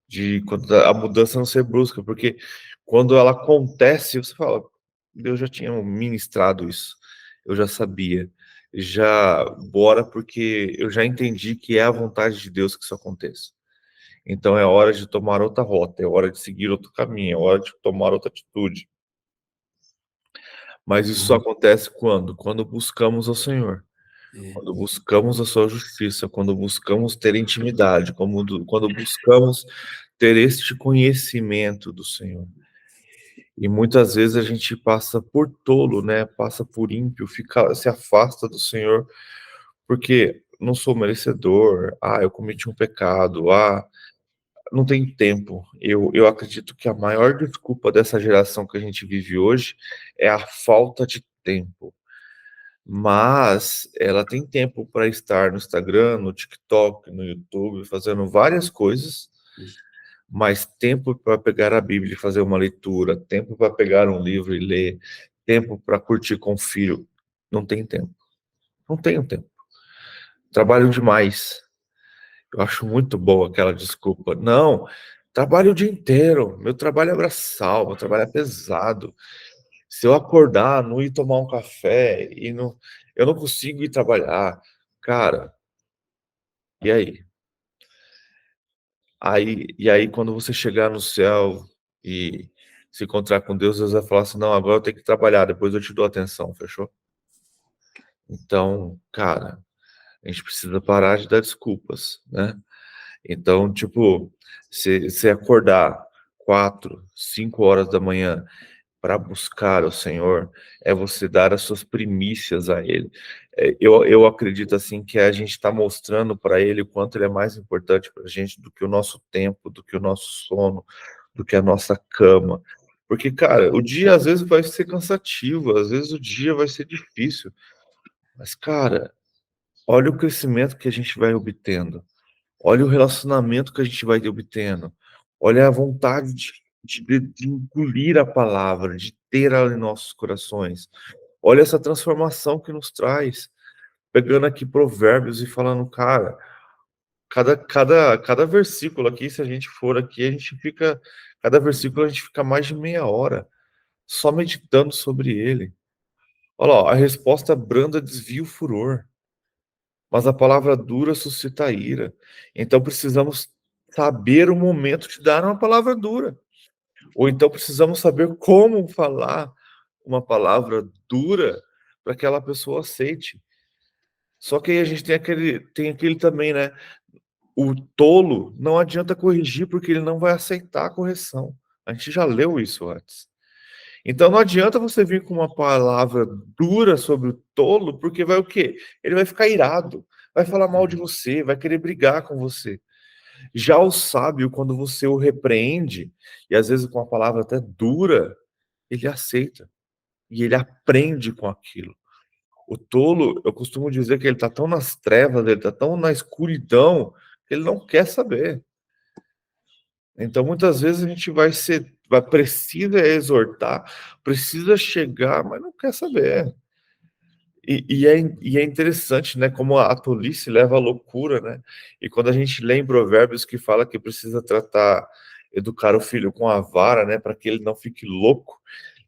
de quando a mudança não ser brusca, porque quando ela acontece, você fala, Deus já tinha ministrado isso, eu já sabia, já bora, porque eu já entendi que é a vontade de Deus que isso aconteça. Então é hora de tomar outra rota, é hora de seguir outro caminho, é hora de tomar outra atitude. Mas isso só acontece quando? Quando buscamos ao Senhor. É, Quando buscamos a sua justiça, quando buscamos ter intimidade, quando buscamos ter este conhecimento do Senhor. E muitas vezes a gente passa por tolo, né? Passa por ímpio, se afasta do Senhor, porque não sou merecedor, eu cometi um pecado, não tem tempo. Eu acredito que a maior desculpa dessa geração que a gente vive hoje é a falta de tempo. Mas ela tem tempo para estar no Instagram, no TikTok, no YouTube, fazendo várias coisas, isso. mas tempo para pegar a Bíblia e fazer uma leitura, tempo para pegar um livro e ler, tempo para curtir com o filho, não tem tempo. Não tenho tempo. Trabalho demais. Eu acho muito boa aquela desculpa. Não, trabalho o dia inteiro. Meu trabalho é braçal, meu trabalho é pesado. Se eu acordar, não ir tomar um café e não, eu não consigo ir trabalhar, cara. E aí? E aí, quando você chegar no céu e se encontrar com Deus, Deus vai falar assim: não, agora eu tenho que trabalhar, depois eu te dou atenção, fechou? Então, cara, a gente precisa parar de dar desculpas, né? Então, tipo, se acordar 4, 5 horas da manhã para buscar o Senhor, é você dar as suas primícias a Ele. Eu acredito assim que a gente está mostrando para Ele o quanto Ele é mais importante para a gente do que o nosso tempo, do que o nosso sono, do que a nossa cama. Porque, cara, o dia às vezes vai ser cansativo, às vezes o dia vai ser difícil, mas, cara, olha o crescimento que a gente vai obtendo. Olha o relacionamento que a gente vai obtendo. Olha a vontade de engolir a palavra, de ter ela em nossos corações. Olha essa transformação que nos traz. Pegando aqui Provérbios e falando, cara, cada versículo aqui, se a gente for aqui, cada versículo a gente fica mais de meia hora só meditando sobre ele. Olha lá, a resposta branda desvia o furor, mas a palavra dura suscita ira. Então precisamos saber o momento de dar uma palavra dura. Ou então precisamos saber como falar uma palavra dura para que aquela pessoa aceite. Só que aí a gente tem aquele também, né? O tolo não adianta corrigir porque ele não vai aceitar a correção. A gente já leu isso antes. Então não adianta você vir com uma palavra dura sobre o tolo, porque vai o quê? Ele vai ficar irado, vai falar mal de você, vai querer brigar com você. Já o sábio, quando você o repreende, e às vezes com uma palavra até dura, ele aceita e ele aprende com aquilo. O tolo, eu costumo dizer que ele está tão nas trevas, ele está tão na escuridão, que ele não quer saber. Então, muitas vezes a gente precisa exortar, precisa chegar, mas não quer saber. E é interessante, né, como a tolice leva à loucura, né? E quando a gente lê em Provérbios que fala que precisa educar o filho com a vara, né, para que ele não fique louco.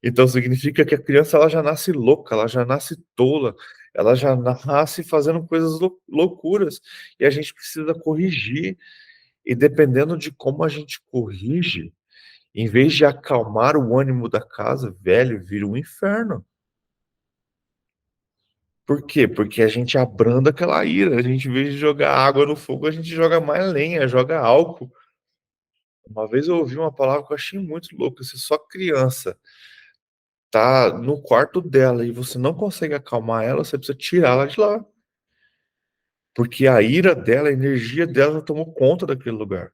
Então significa que a criança ela já nasce louca, ela já nasce tola, ela já nasce fazendo coisas loucuras. E a gente precisa corrigir. E dependendo de como a gente corrige, em vez de acalmar o ânimo da casa, velho, vira um inferno. Por quê? Porque a gente abranda aquela ira. A gente, em vez de jogar água no fogo, a gente joga mais lenha, joga álcool. Uma vez eu ouvi uma palavra que eu achei muito louca. Se sua criança tá no quarto dela e você não consegue acalmar ela, você precisa tirá-la de lá. Porque a ira dela, a energia dela já tomou conta daquele lugar.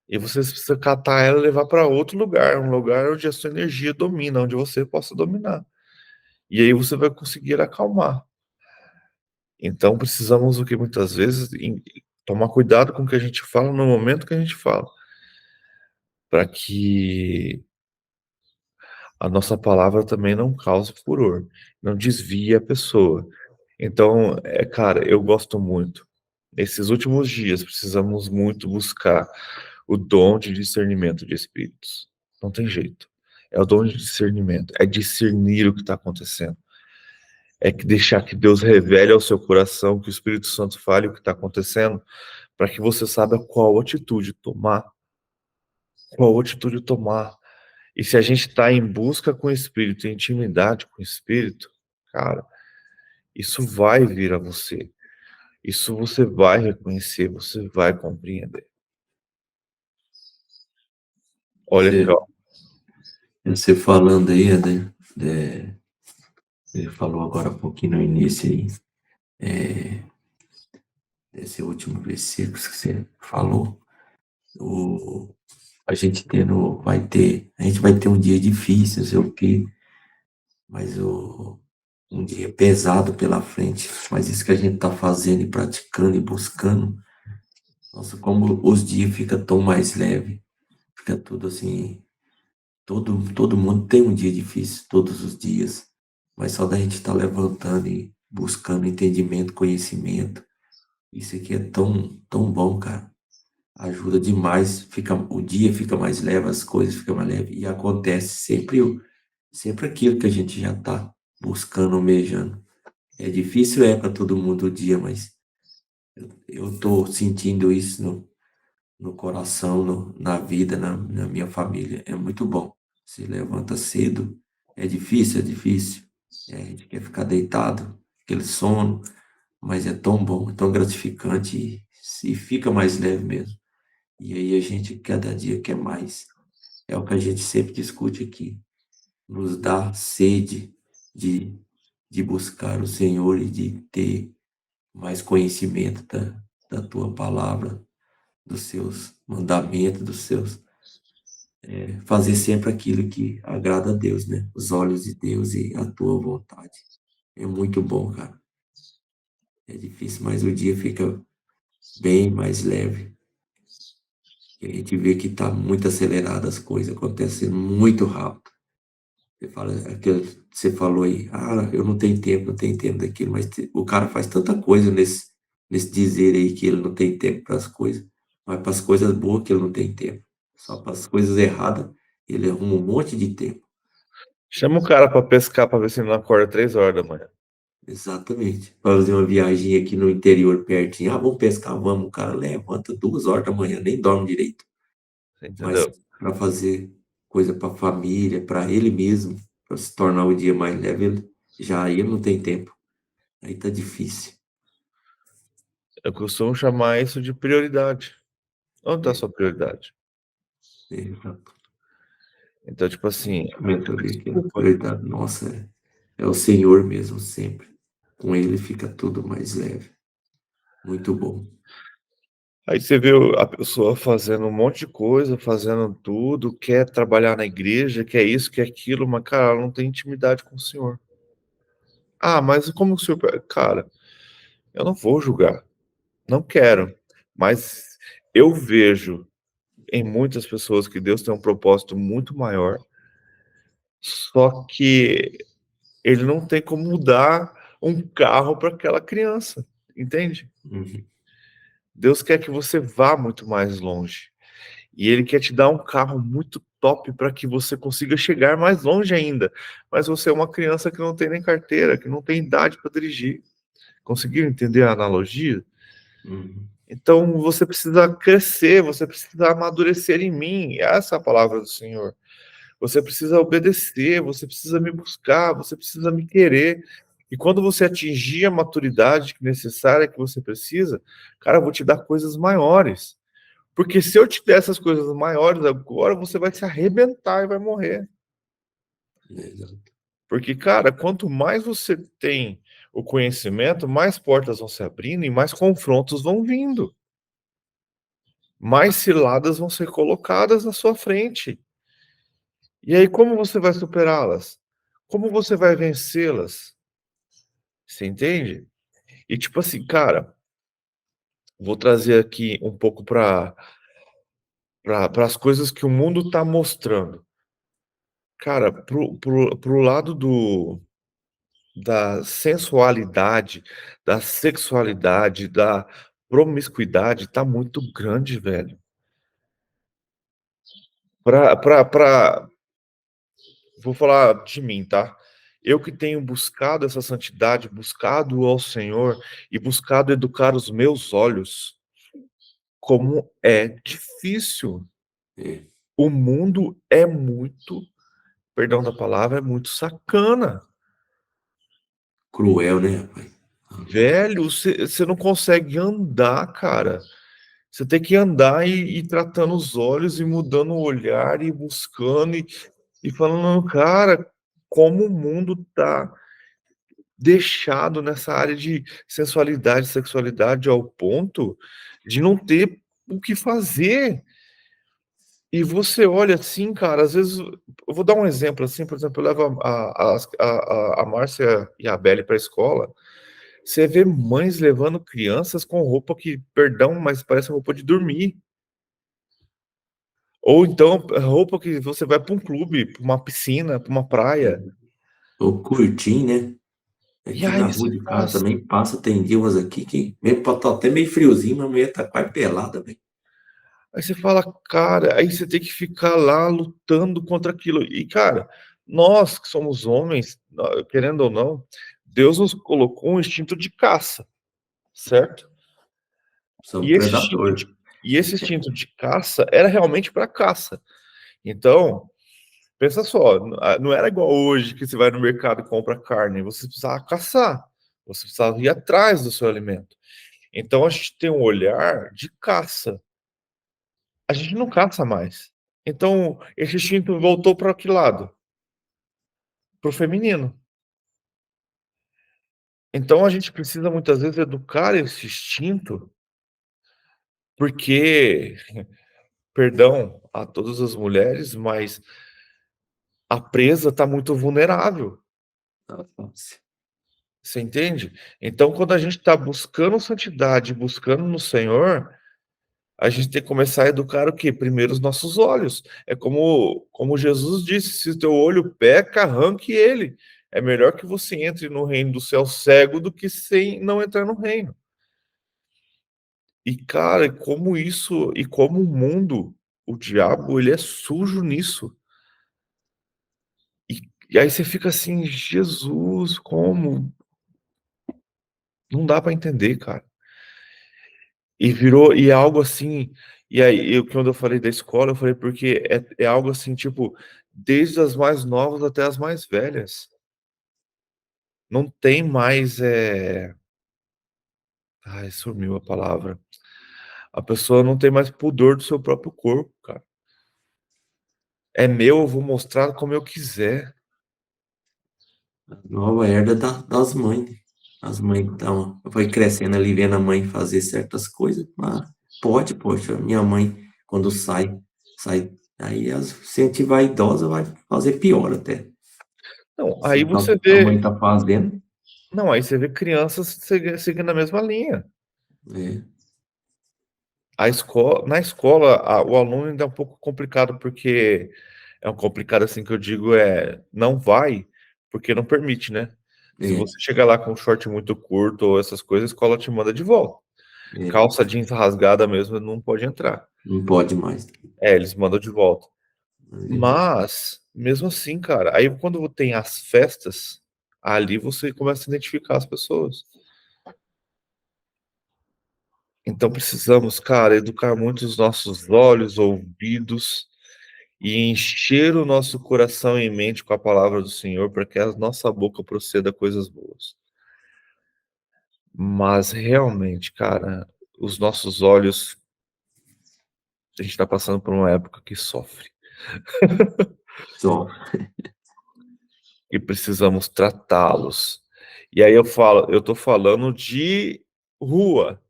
E você precisa catar ela e levar para outro lugar, um lugar onde a sua energia domina, onde você possa dominar. E aí você vai conseguir acalmar. Então precisamos o que muitas vezes tomar cuidado com o que a gente fala no momento que a gente fala, para que a nossa palavra também não cause furor, não desvie a pessoa. Então, cara, eu gosto muito. Nesses últimos dias precisamos muito buscar o dom de discernimento de espíritos. Não tem jeito. É o dom de discernimento, é discernir o que está acontecendo. É que deixar que Deus revele ao seu coração, que o Espírito Santo fale o que está acontecendo, para que você saiba qual atitude tomar. Qual atitude tomar. E se a gente está em busca com o Espírito, em intimidade com o Espírito, cara, isso vai vir a você. Isso você vai reconhecer, você vai compreender. Olha aqui, ó. Você falando aí, ele falou agora um pouquinho no início aí, esse último versículo que você falou, a gente a gente vai ter um dia difícil, não sei o quê, mas um dia pesado pela frente, mas isso que a gente está fazendo e praticando e buscando, nossa, como os dias ficam tão mais leve, fica tudo assim, todo mundo tem um dia difícil, todos os dias, mas só da gente estar levantando e buscando entendimento, conhecimento, isso aqui é tão bom, cara. Ajuda demais, o dia fica mais leve, as coisas ficam mais leves, e acontece sempre aquilo que a gente já está buscando, almejando. É difícil, para todo mundo o dia, mas eu estou sentindo isso no coração, na vida, na minha família. É muito bom. Se levanta cedo, é difícil, é difícil. A gente quer ficar deitado, aquele sono, mas é tão bom, é tão gratificante e fica mais leve mesmo. E aí a gente cada dia quer mais. É o que a gente sempre discute aqui. Nos dá sede de buscar o Senhor e de ter mais conhecimento da tua palavra, dos seus mandamentos, fazer sempre aquilo que agrada a Deus, né? Os olhos de Deus e a tua vontade. É muito bom, cara. É difícil, mas o dia fica bem mais leve. E a gente vê que está muito acelerado as coisas, acontecendo muito rápido. Você fala, aquilo que você falou aí, eu não tenho tempo, não tenho tempo daquilo, mas o cara faz tanta coisa nesse dizer aí que ele não tem tempo para as coisas, mas para as coisas boas que ele não tem tempo. Só para as coisas erradas, ele arruma um monte de tempo. Chama o cara para pescar para ver se ele não acorda 3 horas da manhã. Exatamente. Fazer uma viagem aqui no interior pertinho. Vamos pescar, vamos. O cara levanta 2 horas da manhã, nem dorme direito. Mas Entendeu? para fazer coisa para a família, para ele mesmo, para se tornar o dia mais leve, ele não tem tempo. Aí tá difícil. Eu costumo chamar isso de prioridade. Onde está a sua prioridade? Exato. Então, tipo assim, Começa a ver que a desculpa. prioridade nossa é o Senhor mesmo, sempre. Com Ele fica tudo mais leve. Muito bom. Aí você vê a pessoa fazendo um monte de coisa, fazendo tudo, quer trabalhar na igreja, quer isso, quer aquilo, mas, cara, ela não tem intimidade com o Senhor. Ah, mas como o Senhor... Cara, eu não vou julgar, não quero, mas eu vejo em muitas pessoas que Deus tem um propósito muito maior, só que ele não tem como mudar um carro para aquela criança, entende? Uhum. Deus quer que você vá muito mais longe. E ele quer te dar um carro muito top para que você consiga chegar mais longe ainda. Mas você é uma criança que não tem nem carteira, que não tem idade para dirigir. Conseguiram entender a analogia? Uhum. Então você precisa crescer, você precisa amadurecer em mim. Essa é a palavra do Senhor. Você precisa obedecer, você precisa me buscar, você precisa me querer. E quando você atingir a maturidade necessária que você precisa, cara, eu vou te dar coisas maiores. Porque se eu te der essas coisas maiores agora, você vai se arrebentar e vai morrer. Exato. Porque, cara, quanto mais você tem o conhecimento, mais portas vão se abrindo e mais confrontos vão vindo. Mais ciladas vão ser colocadas na sua frente. E aí, como você vai superá-las? Como você vai vencê-las? Você entende? E tipo assim, cara, vou trazer aqui um pouco para as coisas que o mundo está mostrando. Cara, pro lado da sensualidade, da sexualidade, da promiscuidade, tá muito grande, velho. Pra vou falar de mim, tá? Eu que tenho buscado essa santidade, buscado ao Senhor e buscado educar os meus olhos, como é difícil. É. O mundo é muito, perdão da palavra, é muito sacana. Cruel, né, rapaz? Velho, você não consegue andar, cara. Você tem que andar e tratando os olhos e mudando o olhar e buscando e falando, cara, como o mundo tá deixado nessa área de sensualidade, sexualidade ao ponto de não ter o que fazer. E você olha assim, cara, às vezes eu vou dar um exemplo assim, por exemplo, eu levo a Márcia e a Belle para a escola. Você vê mães levando crianças com roupa que, perdão, mas parece roupa de dormir. Ou então roupa que você vai para um clube, para uma piscina, para uma praia. Tô curtinho, né? E Aqui na aí rua você de fala casa assim, também passa, tem dias umas aqui que mesmo tá até meio friozinho, mas a mulher tá quase pelada, velho. aí você fala, cara, aí você tem que ficar lá lutando contra aquilo. E, cara, nós que somos homens, querendo ou não, Deus nos colocou um instinto de caça, certo? São E esse instinto predador. de, e esse instinto de caça era realmente para caça. Então, pensa só, não era igual hoje que você vai no mercado e compra carne, você precisava caçar, você precisava ir atrás do seu alimento. Então a gente tem um olhar de caça. A gente não caça mais. Então esse instinto voltou para que lado? Para o feminino. Então a gente precisa muitas vezes educar esse instinto, porque, perdão a todas as mulheres, mas a presa está muito vulnerável. Tá fácil. Você entende? Então, quando a gente está buscando santidade, buscando no Senhor, a gente tem que começar a educar o quê? Primeiro os nossos olhos. É como Jesus disse: se o teu olho peca, arranque ele. É melhor que você entre no reino do céu cego do que sem não entrar no reino. E, cara, como isso, e como o mundo, o diabo, ele é sujo nisso. E aí você fica assim, Jesus, como? Não dá para entender, cara. E virou, e é algo assim, e aí, quando eu falei da escola, eu falei porque é algo assim, tipo, desde as mais novas até as mais velhas. não tem mais. Ai, sumiu a palavra. A pessoa não tem mais pudor do seu próprio corpo, cara. É meu, eu vou mostrar como eu quiser. Nova herda das mães. As mães então, foi crescendo ali, vendo a mãe fazer certas coisas, mas poxa, minha mãe, quando sai, aí se a gente vai idosa, vai fazer pior até. Não, Se aí você a vê. mãe tá fazendo, Não, aí você vê crianças seguindo a mesma linha. é, Na escola, o aluno ainda é um pouco complicado, porque é um complicado assim que eu digo não vai, porque não permite, né? Se é, você chegar lá com um short muito curto ou essas coisas, a escola te manda de volta. é, Calça jeans rasgada mesmo não pode entrar. não pode mais. Eles mandam de volta. É, Mas, mesmo assim, cara, aí quando tem as festas, ali você começa a identificar as pessoas. Então precisamos, cara, educar muito os nossos olhos, ouvidos e encher o nosso coração e mente com a palavra do Senhor para que a nossa boca proceda coisas boas. Mas realmente, cara, os nossos olhos, a gente está passando por uma época que sofre só. e precisamos tratá-los. E aí eu estou falando de rua.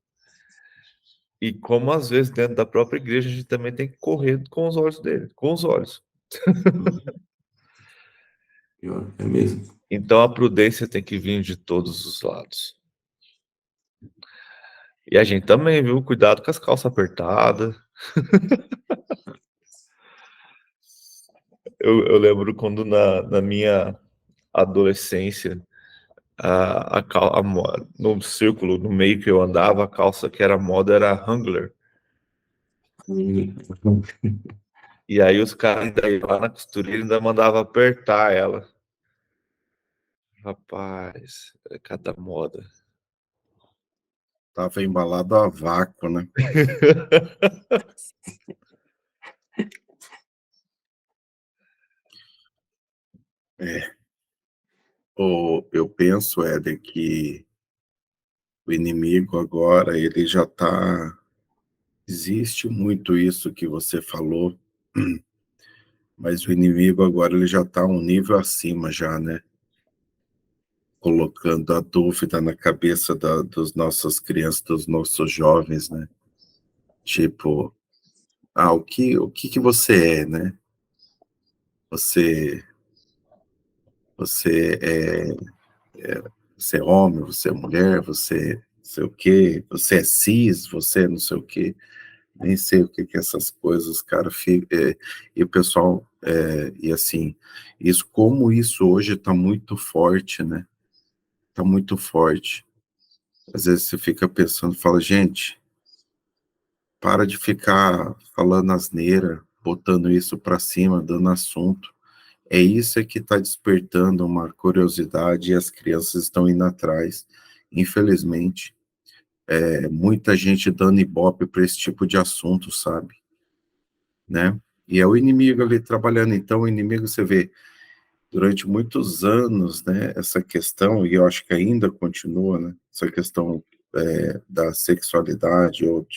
E como às vezes dentro da própria igreja a gente também tem que correr com os olhos dele, com os olhos. Pior, é mesmo. Então a prudência tem que vir de todos os lados. E a gente também, viu? Cuidado com as calças apertadas. Eu lembro quando na minha adolescência, no círculo, no meio que eu andava, a calça que era moda era Wrangler. E aí os caras ainda iam lá na costureira e ainda mandavam apertar ela. Rapaz, é cada moda. Tava embalado a vácuo, né? É. Eu penso, Éder, que o inimigo agora, ele já tá... Existe muito isso que você falou, mas o inimigo agora ele já tá um nível acima já, né? Colocando a dúvida na cabeça dos nossas crianças, dos nossos jovens, né? Tipo, o que você é, né? Você, você você é homem, você é mulher, você não sei o quê, você é cis, você é não sei o quê. Nem sei o que que essas coisas, cara, e o pessoal, e assim, como isso hoje tá muito forte, né? Tá muito forte. Às vezes você fica pensando, fala, gente, para de ficar falando asneira, botando isso para cima, dando assunto. É isso que está despertando uma curiosidade e as crianças estão indo atrás. Infelizmente, muita gente dando ibope para esse tipo de assunto, sabe? Né? E é o inimigo ali trabalhando. Então, o inimigo, você vê, durante muitos anos, né, essa questão, e eu acho que ainda continua, né, essa questão da sexualidade ou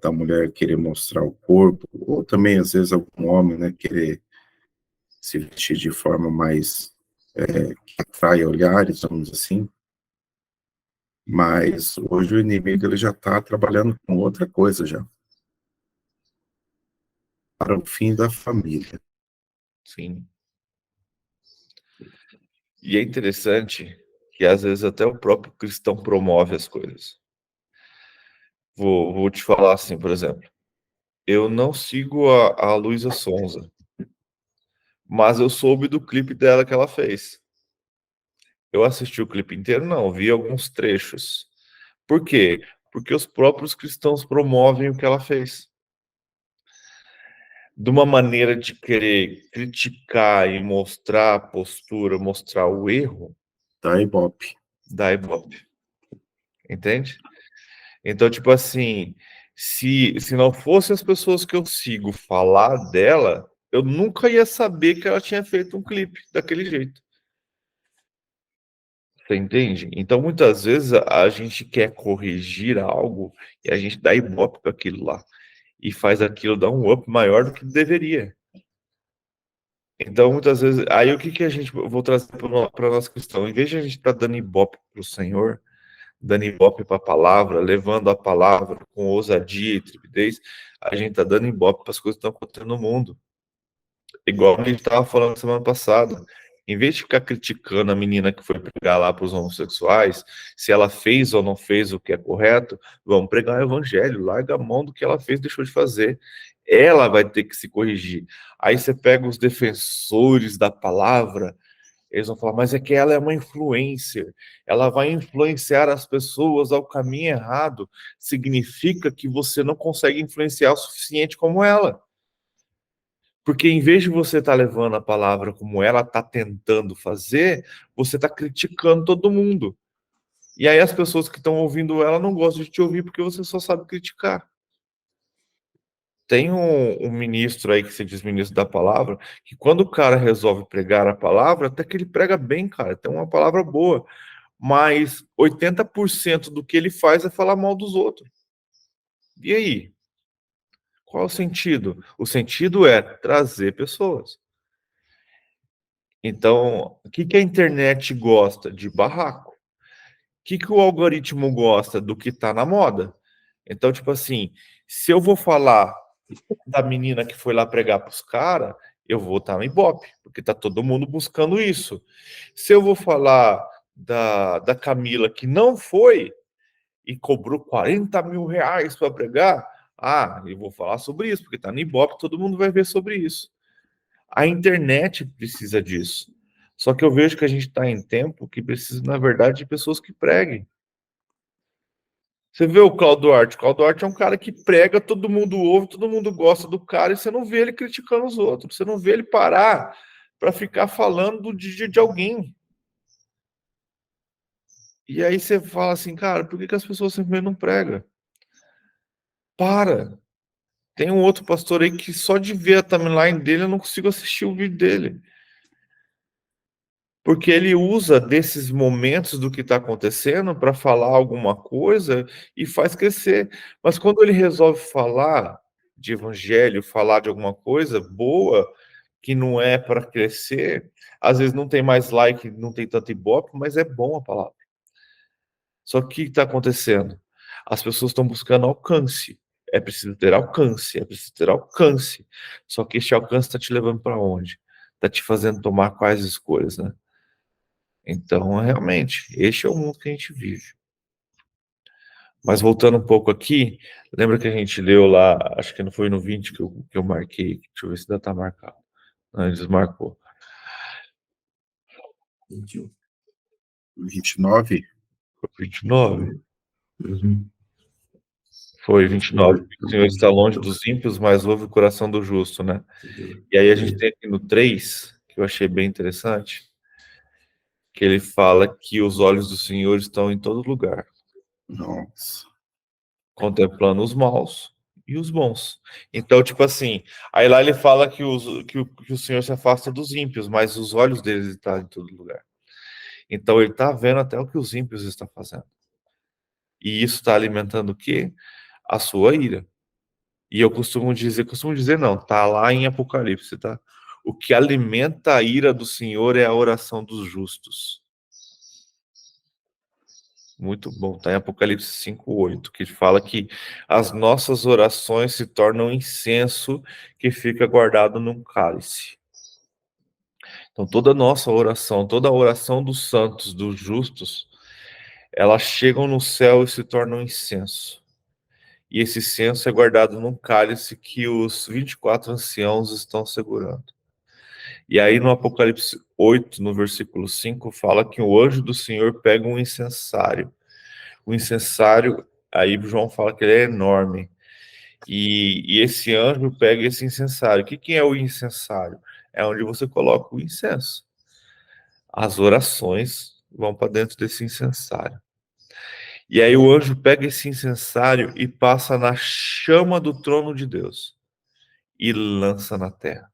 da mulher querer mostrar o corpo, ou também, às vezes, algum homem, né, querer se vestir de forma mais que atrai olhares, vamos dizer assim. Mas hoje o inimigo ele já está trabalhando com outra coisa já, para o fim da família. Sim. E é interessante que às vezes até o próprio cristão promove as coisas. Vou te falar assim, por exemplo. Eu não sigo a Luísa Sonza, mas eu soube do clipe dela que ela fez. Eu assisti o clipe inteiro, não, vi alguns trechos. Por quê? Porque os próprios cristãos promovem o que ela fez. De uma maneira de querer criticar e mostrar a postura, mostrar o erro Da Ibope. da Ibope. Entende? Então, tipo assim, se não fossem as pessoas que eu sigo falar dela, eu nunca ia saber que ela tinha feito um clipe daquele jeito. Você entende? Então, muitas vezes, a gente quer corrigir algo e a gente dá ibope para aquilo lá. E faz aquilo dar um up maior do que deveria. Então, muitas vezes, aí o que a gente vou trazer para a nossa questão? Em vez de a gente estar dando ibope para o Senhor, dando ibope para a palavra, levando a palavra com ousadia e trepidez, a gente está dando ibope para as coisas que estão acontecendo no mundo. Igual a gente estava falando semana passada. Em vez de ficar criticando a menina que foi pregar lá para os homossexuais, se ela fez ou não fez o que é correto, vamos pregar o evangelho, larga a mão do que ela fez, deixou de fazer. Ela vai ter que se corrigir. Aí você pega os defensores da palavra, eles vão falar, mas é que ela é uma influencer, ela vai influenciar as pessoas ao caminho errado. Significa que você não consegue influenciar o suficiente como ela. Porque em vez de você estar levando a palavra como ela está tentando fazer, você está criticando todo mundo. E aí as pessoas que estão ouvindo ela não gostam de te ouvir porque você só sabe criticar. Tem um ministro aí que se diz ministro da palavra, que quando o cara resolve pregar a palavra, até que ele prega bem, cara, tem uma palavra boa, mas 80% do que ele faz é falar mal dos outros. E aí? Qual é o sentido? O sentido é trazer pessoas. Então, o que a internet gosta? De barraco. O que o algoritmo gosta? Do que está na moda. Então, tipo assim, se eu vou falar da menina que foi lá pregar para os caras, eu vou estar no Ibope, porque está todo mundo buscando isso. Se eu vou falar da Camila que não foi e cobrou 40 mil reais para pregar, eu vou falar sobre isso, porque está no Ibope, todo mundo vai ver sobre isso. A internet precisa disso. Só que eu vejo que a gente está em tempo que precisa, na verdade, de pessoas que preguem. Você vê o Claudio Duarte. O Claudio Duarte é um cara que prega, todo mundo ouve, todo mundo gosta do cara, e você não vê ele criticando os outros. Você não vê ele parar para ficar falando de alguém. E aí você fala assim, cara, por que as pessoas simplesmente não pregam? Para! Tem um outro pastor aí que só de ver a timeline dele eu não consigo assistir o vídeo dele. Porque ele usa desses momentos do que está acontecendo para falar alguma coisa e faz crescer. Mas quando ele resolve falar de evangelho, falar de alguma coisa boa, que não é para crescer, às vezes não tem mais like, não tem tanto ibope, mas é bom a palavra. Só que o que está acontecendo? As pessoas estão buscando alcance. É preciso ter alcance, é preciso ter alcance. Só que este alcance está te levando para onde? Está te fazendo tomar quais escolhas, né? Então, realmente, este é o mundo que a gente vive. Mas voltando um pouco aqui, lembra que a gente leu lá, acho que não foi no 20 que eu marquei, deixa eu ver se ainda está marcado. Não, desmarcou. 21. 29? Foi 29? Uhum. Foi 29. O Senhor está longe dos ímpios, mas ouve o coração do justo, né? E aí a gente tem aqui no 3, que eu achei bem interessante, que ele fala que os olhos do Senhor estão em todo lugar, Nossa. contemplando os maus e os bons. Então, tipo assim, aí lá ele fala que o Senhor se afasta dos ímpios, mas os olhos deles estão em todo lugar. Então ele está vendo até o que os ímpios estão fazendo. E isso está alimentando o quê? A sua ira. E eu costumo dizer não, tá lá em Apocalipse, tá? O que alimenta a ira do Senhor é a oração dos justos. Muito bom, tá em Apocalipse 5:8, que fala que as nossas orações se tornam incenso que fica guardado num cálice. Então toda a nossa oração, toda a oração dos santos, dos justos, elas chegam no céu e se tornam incenso. E esse incenso é guardado num cálice que os 24 anciãos estão segurando. E aí no Apocalipse 8, no versículo 5, fala que o anjo do Senhor pega um incensário. O incensário, aí João fala que ele é enorme. E esse anjo pega esse incensário. O que é o incensário? É onde você coloca o incenso. As orações vão para dentro desse incensário. E aí o anjo pega esse incensário e passa na chama do trono de Deus e lança na terra.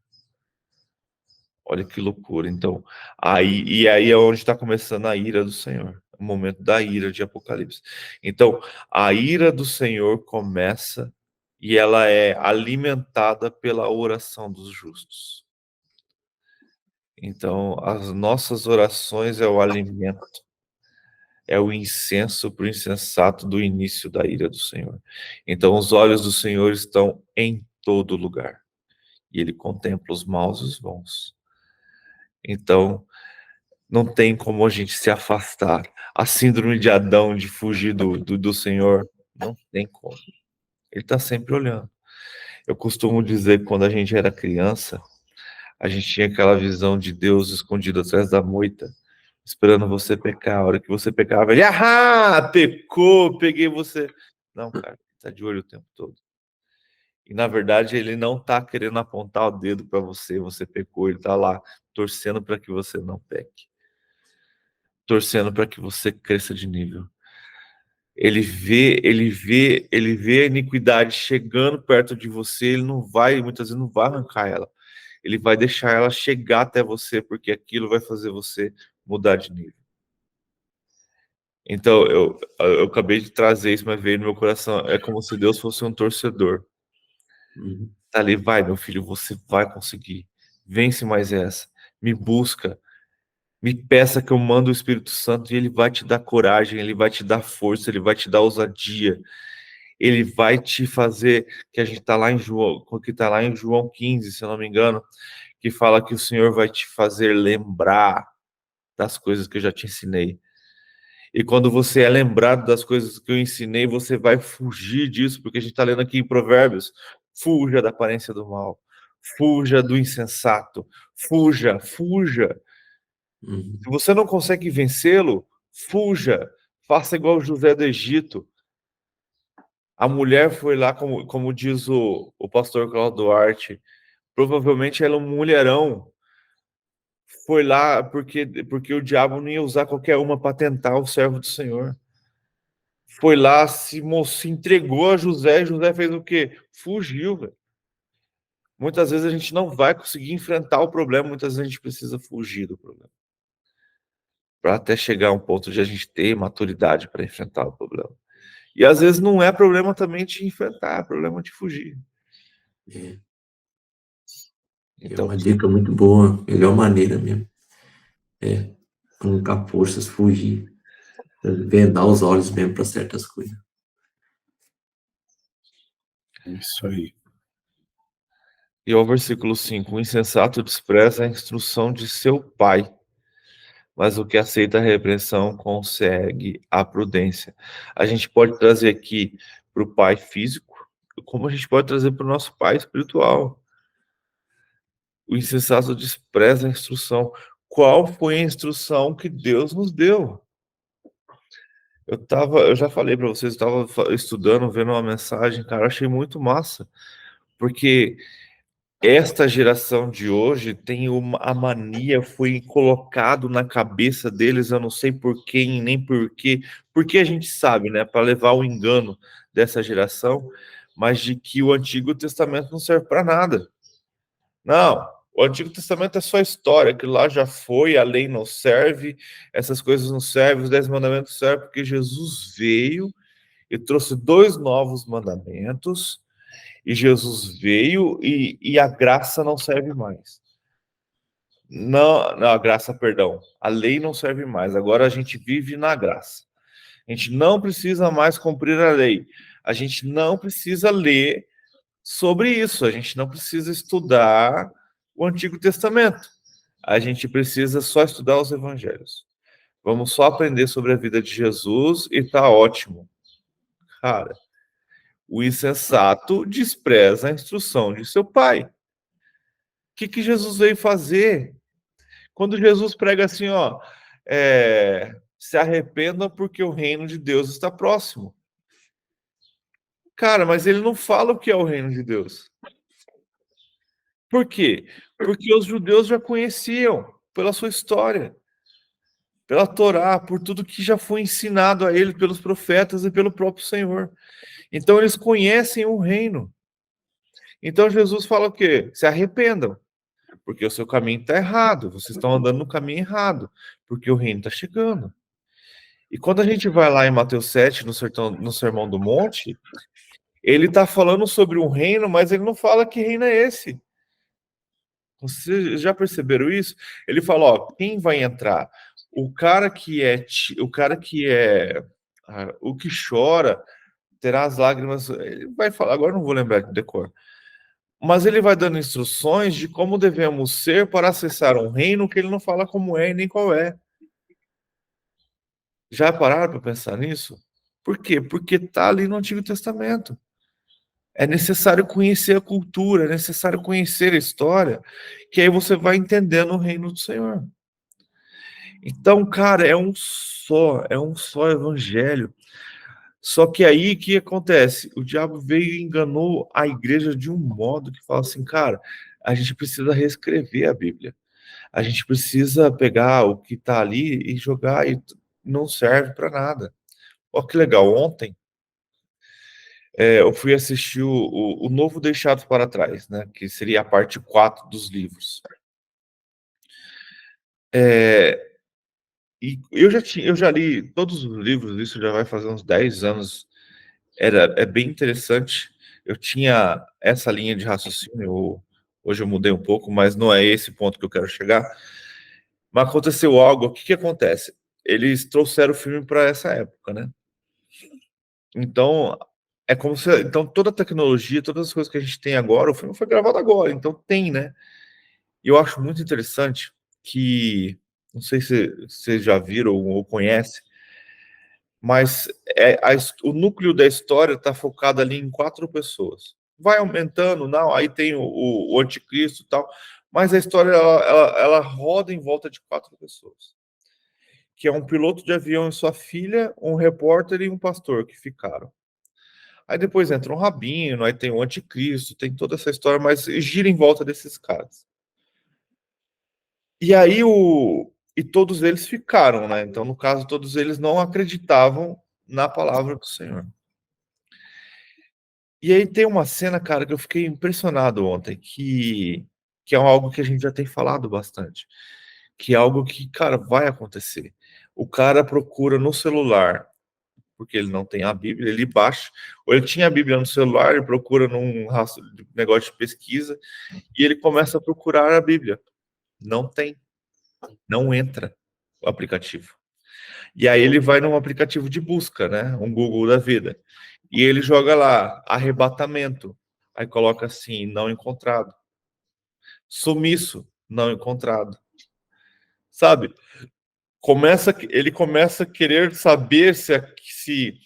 Olha que loucura. Então, aí é onde está começando a ira do Senhor. O momento da ira de Apocalipse. Então, a ira do Senhor começa e ela é alimentada pela oração dos justos. Então, as nossas orações é o alimento, é o incenso para o insensato do início da ira do Senhor. Então, os olhos do Senhor estão em todo lugar. E ele contempla os maus e os bons. Então, não tem como a gente se afastar. A síndrome de Adão de fugir do Senhor, não tem como. Ele está sempre olhando. Eu costumo dizer que quando a gente era criança, a gente tinha aquela visão de Deus escondido atrás da moita, esperando você pecar. A hora que você pecava, ele, pecou, peguei você. Não, cara, ele está de olho o tempo todo. E, na verdade, ele não está querendo apontar o dedo para você, você pecou, ele está lá torcendo para que você não peque. Torcendo para que você cresça de nível. Ele vê a iniquidade chegando perto de você, ele não vai, muitas vezes não vai arrancar ela. Ele vai deixar ela chegar até você, porque aquilo vai fazer você mudar de nível. Então, eu acabei de trazer isso, mas veio no meu coração. É como se Deus fosse um torcedor. Tá ali, vai, meu filho, você vai conseguir. Vence mais essa. Me busca. Me peça que eu mando o Espírito Santo e ele vai te dar coragem, ele vai te dar força, ele vai te dar ousadia. Ele vai te fazer, que a gente está lá em João, que está lá em João 15, se eu não me engano, que fala que o Senhor vai te fazer lembrar das coisas que eu já te ensinei. E quando você é lembrado das coisas que eu ensinei, você vai fugir disso, porque a gente está lendo aqui em Provérbios. Fuja da aparência do mal. Fuja do insensato. Fuja. Se você não consegue vencê-lo, fuja. Faça igual José do Egito. A mulher foi lá, como diz o pastor Cláudio Duarte, provavelmente ela é um mulherão. Foi lá porque o diabo não ia usar qualquer uma para tentar o servo do Senhor. Foi lá, se entregou a José, e José fez o quê? Fugiu, velho. Muitas vezes a gente não vai conseguir enfrentar o problema, muitas vezes a gente precisa fugir do problema. Para até chegar a um ponto de a gente ter maturidade para enfrentar o problema. E às vezes não é problema também de enfrentar, é problema de fugir. Então, é uma dica muito boa, melhor maneira mesmo. Arrancar forças, fugir, vendar os olhos mesmo para certas coisas. Isso aí. E ao versículo 5, o insensato despreza a instrução de seu pai, mas o que aceita a repreensão consegue a prudência. A gente pode trazer aqui para o pai físico, como a gente pode trazer para o nosso pai espiritual. O insensato despreza a instrução. Qual foi a instrução que Deus nos deu? Eu já falei para vocês, eu estava estudando, vendo uma mensagem, cara, eu achei muito massa, porque esta geração de hoje tem a mania, foi colocado na cabeça deles, eu não sei por quem, nem por quê, porque a gente sabe, né, para levar o engano dessa geração, mas de que o Antigo Testamento não serve para nada. Não, o Antigo Testamento é só história, que lá já foi, a lei não serve, essas coisas não servem, os 10 mandamentos servem, porque Jesus veio e trouxe 2 novos mandamentos, e Jesus veio e a graça não serve mais. Não, a graça, perdão, a lei não serve mais, agora a gente vive na graça. A gente não precisa mais cumprir a lei, a gente não precisa ler sobre isso, a gente não precisa estudar o Antigo Testamento, a gente precisa só estudar os evangelhos. Vamos só aprender sobre a vida de Jesus e tá ótimo. Cara, o insensato despreza a instrução de seu pai. O que Jesus veio fazer? Quando Jesus prega assim, se arrependam porque o reino de Deus está próximo. Cara, mas ele não fala o que é o reino de Deus. Por quê? Porque os judeus já conheciam pela sua história, pela Torá, por tudo que já foi ensinado a eles pelos profetas e pelo próprio Senhor. Então eles conhecem o reino. Então Jesus fala o quê? Se arrependam, porque o seu caminho está errado, vocês estão andando no caminho errado, porque o reino está chegando. E quando a gente vai lá em Mateus 7, no Sermão do Monte, ele está falando sobre um reino, mas ele não fala que reino é esse. Vocês já perceberam isso? Ele fala, ó, quem vai entrar? O cara que é o que chora terá as lágrimas. Ele vai falar, agora não vou lembrar de decor. Mas ele vai dando instruções de como devemos ser para acessar um reino que ele não fala como é e nem qual é. Já pararam para pensar nisso? Por quê? Porque está ali no Antigo Testamento. É necessário conhecer a cultura, é necessário conhecer a história, que aí você vai entendendo o reino do Senhor. Então, cara, é um só evangelho. Só que aí o que acontece? O diabo veio e enganou a igreja de um modo que fala assim, cara, a gente precisa reescrever a Bíblia. A gente precisa pegar o que está ali e jogar e não serve para nada. Olha que legal, ontem eu fui assistir o Novo Deixado para Trás, né? Que seria a parte 4 dos livros. E eu já li todos os livros, isso já vai fazer uns 10 anos. É bem interessante. Eu tinha essa linha de raciocínio, hoje eu mudei um pouco, mas não é esse ponto que eu quero chegar. Mas aconteceu algo, o que que acontece? Eles trouxeram o filme para essa época, né? Então, é como se... Então, toda a tecnologia, todas as coisas que a gente tem agora, o filme foi gravado agora, então tem, né? E eu acho muito interessante que, não sei se vocês já viram ou conhecem, mas o núcleo da história está focado ali em 4 pessoas. Vai aumentando, não, aí tem o anticristo e tal, mas a história ela roda em volta de 4 pessoas. Que é um piloto de avião e sua filha, um repórter e um pastor que ficaram. Aí depois entra um rabino, aí tem o anticristo, tem toda essa história, mas gira em volta desses caras. E aí e todos eles ficaram, né? Então, no caso, todos eles não acreditavam na palavra do Senhor. E aí tem uma cena, cara, que eu fiquei impressionado ontem, que é algo que a gente já tem falado bastante, que é algo que, cara, vai acontecer. O cara procura no celular, porque ele não tem a Bíblia, ele baixa, ou ele tinha a Bíblia no celular, ele procura num negócio de pesquisa, e ele começa a procurar a Bíblia. Não tem, não entra o aplicativo. E aí ele vai num aplicativo de busca, né? Um Google da vida. E ele joga lá, arrebatamento. Aí coloca assim, não encontrado. Sumiço, não encontrado. Sabe? Ele começa a querer saber se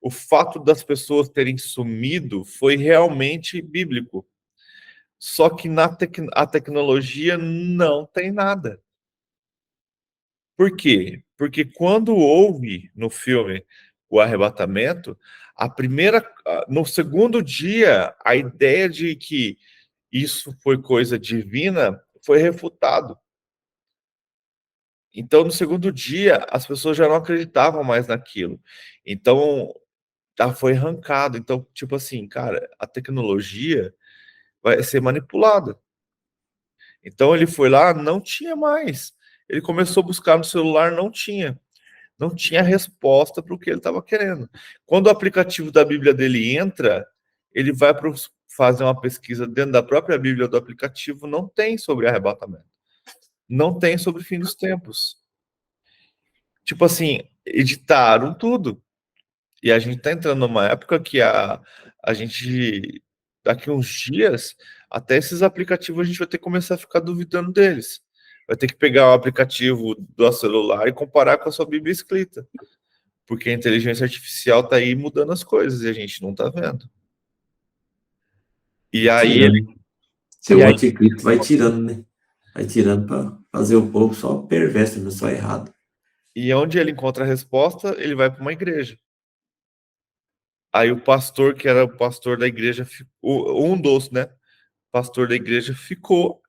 o fato das pessoas terem sumido foi realmente bíblico. Só que a tecnologia não tem nada. Por quê? Porque quando houve no filme o arrebatamento, no segundo dia, a ideia de que isso foi coisa divina foi refutado. Então, no segundo dia, as pessoas já não acreditavam mais naquilo. Então, já foi arrancado. Então, tipo assim, cara, a tecnologia vai ser manipulada. Então, ele foi lá, não tinha mais. Ele começou a buscar no celular, não tinha. Não tinha resposta para o que ele estava querendo. Quando o aplicativo da Bíblia dele entra, ele vai fazer uma pesquisa dentro da própria Bíblia do aplicativo, não tem sobre arrebatamento. Não tem sobre fim dos tempos. Tipo assim, editaram tudo. E a gente está entrando numa época que a gente, daqui uns dias, até esses aplicativos a gente vai ter que começar a ficar duvidando deles. Vai ter que pegar o aplicativo do celular e comparar com a sua Bíblia escrita. Porque a inteligência artificial está aí mudando as coisas e a gente não está vendo. E aí Seu anticristo vai tirando, né? Vai tirando para fazer o povo só perverso, não só errado. E onde ele encontra a resposta, ele vai para uma igreja. Aí o pastor, que era o pastor da igreja, um dos, né? Pastor da igreja ficou.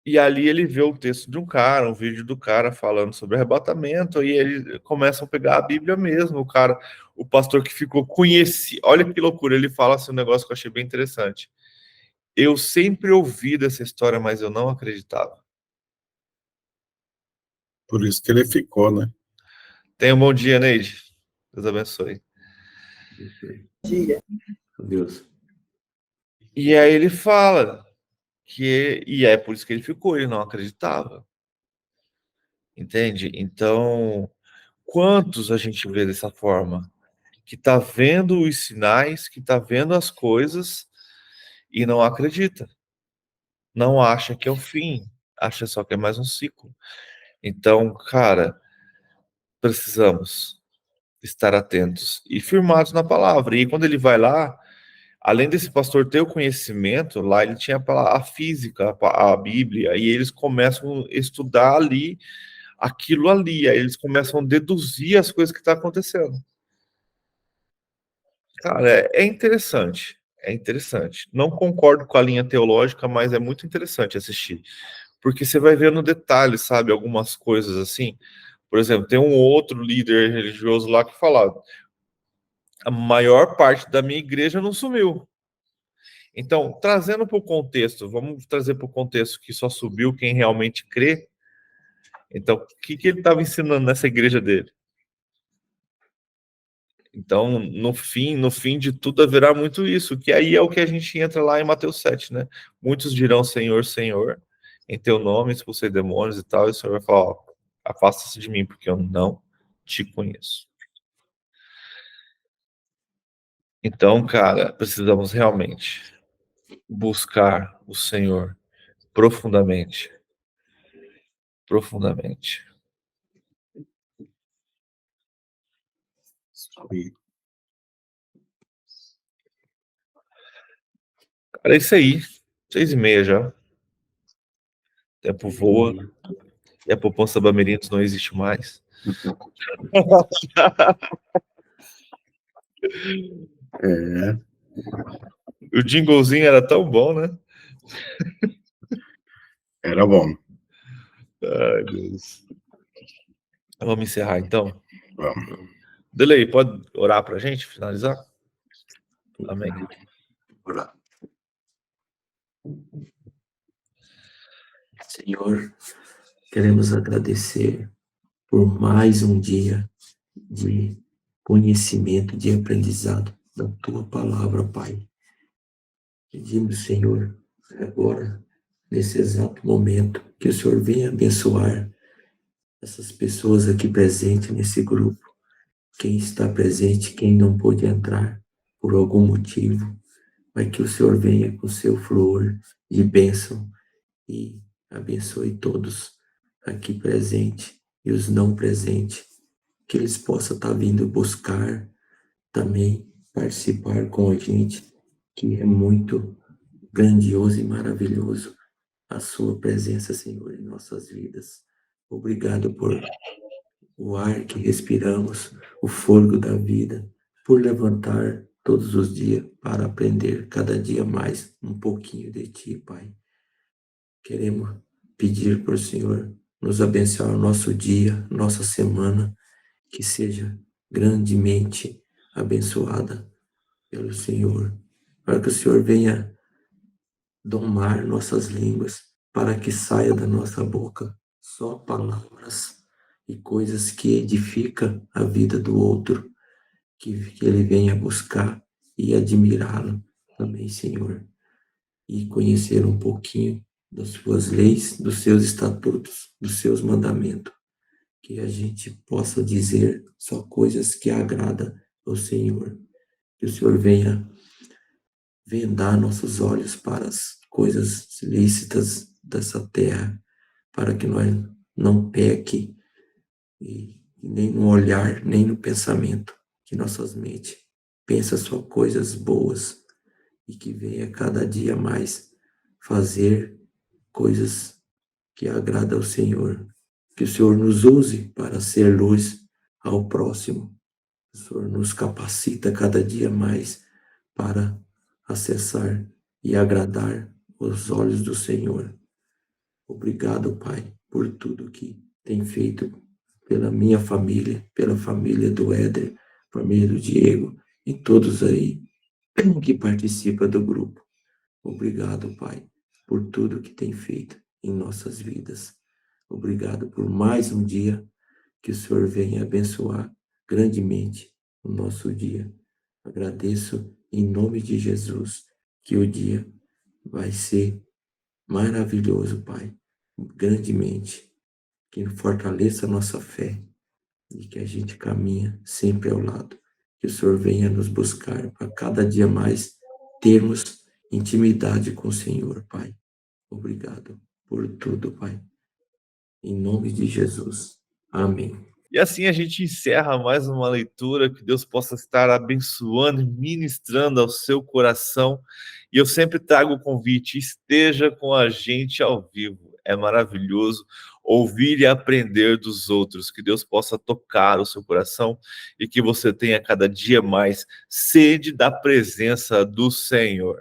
E ali ele vê o texto de um cara, um vídeo do cara falando sobre arrebatamento, e eles começam a pegar a Bíblia mesmo. O pastor que ficou olha que loucura, ele fala assim um negócio que eu achei bem interessante. Eu sempre ouvi dessa história, mas eu não acreditava. Por isso que ele ficou, né? Tenha um bom dia, Neide. Deus abençoe. Deus. E aí ele fala e é por isso que ele ficou, ele não acreditava. Entende? Então, quantos a gente vê dessa forma? Que tá vendo os sinais, que tá vendo as coisas e não acredita. Não acha que é o fim, acha só que é mais um ciclo. Então, cara, precisamos estar atentos e firmados na palavra. E quando ele vai lá, além desse pastor ter o conhecimento, lá ele tinha a física, a Bíblia, e eles começam a estudar ali, aquilo ali, aí eles começam a deduzir as coisas que estão acontecendo. Cara, é interessante, é interessante. Não concordo com a linha teológica, mas é muito interessante assistir, porque você vai ver no detalhe, sabe, algumas coisas assim. Por exemplo, tem um outro líder religioso lá que fala: a maior parte da minha igreja não sumiu. Então, trazendo para o contexto, vamos trazer para o contexto que só subiu quem realmente crê. Então, o que ele estava ensinando nessa igreja dele? Então, no fim de tudo, haverá muito isso, que aí é o que a gente entra lá em Mateus 7, né? Muitos dirão Senhor, Senhor, em teu nome expulsei demônios e tal, e o Senhor vai falar, ó, afasta-se de mim, porque eu não te conheço. Então, cara, precisamos realmente buscar o Senhor profundamente. Profundamente. Cara, é isso aí. 6:30 já. O tempo voa. E a poupança Bamerindos não existe mais. É. O jinglezinho era tão bom, né? Era bom. Ai, Deus. Vamos encerrar, então? Vamos. Delei, pode orar pra gente, finalizar? Amém. Orar. Senhor, queremos agradecer por mais um dia de conhecimento, de aprendizado da Tua palavra, Pai. Pedimos, Senhor, agora, nesse exato momento, que o Senhor venha abençoar essas pessoas aqui presentes nesse grupo. Quem está presente, quem não pôde entrar por algum motivo, mas que o Senhor venha com seu flor de bênção e abençoe todos aqui presentes e os não presentes, que eles possam estar vindo buscar também, participar com a gente, que é muito grandioso e maravilhoso a sua presença, Senhor, em nossas vidas. Obrigado por o ar que respiramos, o fôlego da vida, por levantar todos os dias para aprender cada dia mais um pouquinho de Ti, Pai. Queremos pedir para o Senhor nos abençoar o nosso dia, nossa semana, que seja grandemente abençoada pelo Senhor, para que o Senhor venha domar nossas línguas, para que saia da nossa boca só palavras e coisas que edificam a vida do outro, que ele venha buscar e admirá-lo também, Senhor, e conhecer um pouquinho das suas leis, dos seus estatutos, dos seus mandamentos, que a gente possa dizer só coisas que agradam ao Senhor, que o Senhor venha vendar nossos olhos para as coisas lícitas dessa terra, para que nós não peque e nem no olhar, nem no pensamento, que nossas mentes pensem só coisas boas e que venha cada dia mais fazer coisas que agradam ao Senhor. Que o Senhor nos use para ser luz ao próximo. O Senhor nos capacita cada dia mais para acessar e agradar os olhos do Senhor. Obrigado, Pai, por tudo que tem feito pela minha família, pela família do Éder, família do Diego e todos aí que participam do grupo. Obrigado, Pai, por tudo que tem feito em nossas vidas. Obrigado por mais um dia que o Senhor venha abençoar grandemente o nosso dia. Agradeço em nome de Jesus que o dia vai ser maravilhoso, Pai, grandemente. Que fortaleça a nossa fé e que a gente caminha sempre ao lado. Que o Senhor venha nos buscar para cada dia mais termos intimidade com o Senhor, Pai. Obrigado por tudo, Pai. Em nome de Jesus. Amém. E assim a gente encerra mais uma leitura, que Deus possa estar abençoando e ministrando ao seu coração. E eu sempre trago o convite, esteja com a gente ao vivo. É maravilhoso ouvir e aprender dos outros, que Deus possa tocar o seu coração e que você tenha cada dia mais sede da presença do Senhor.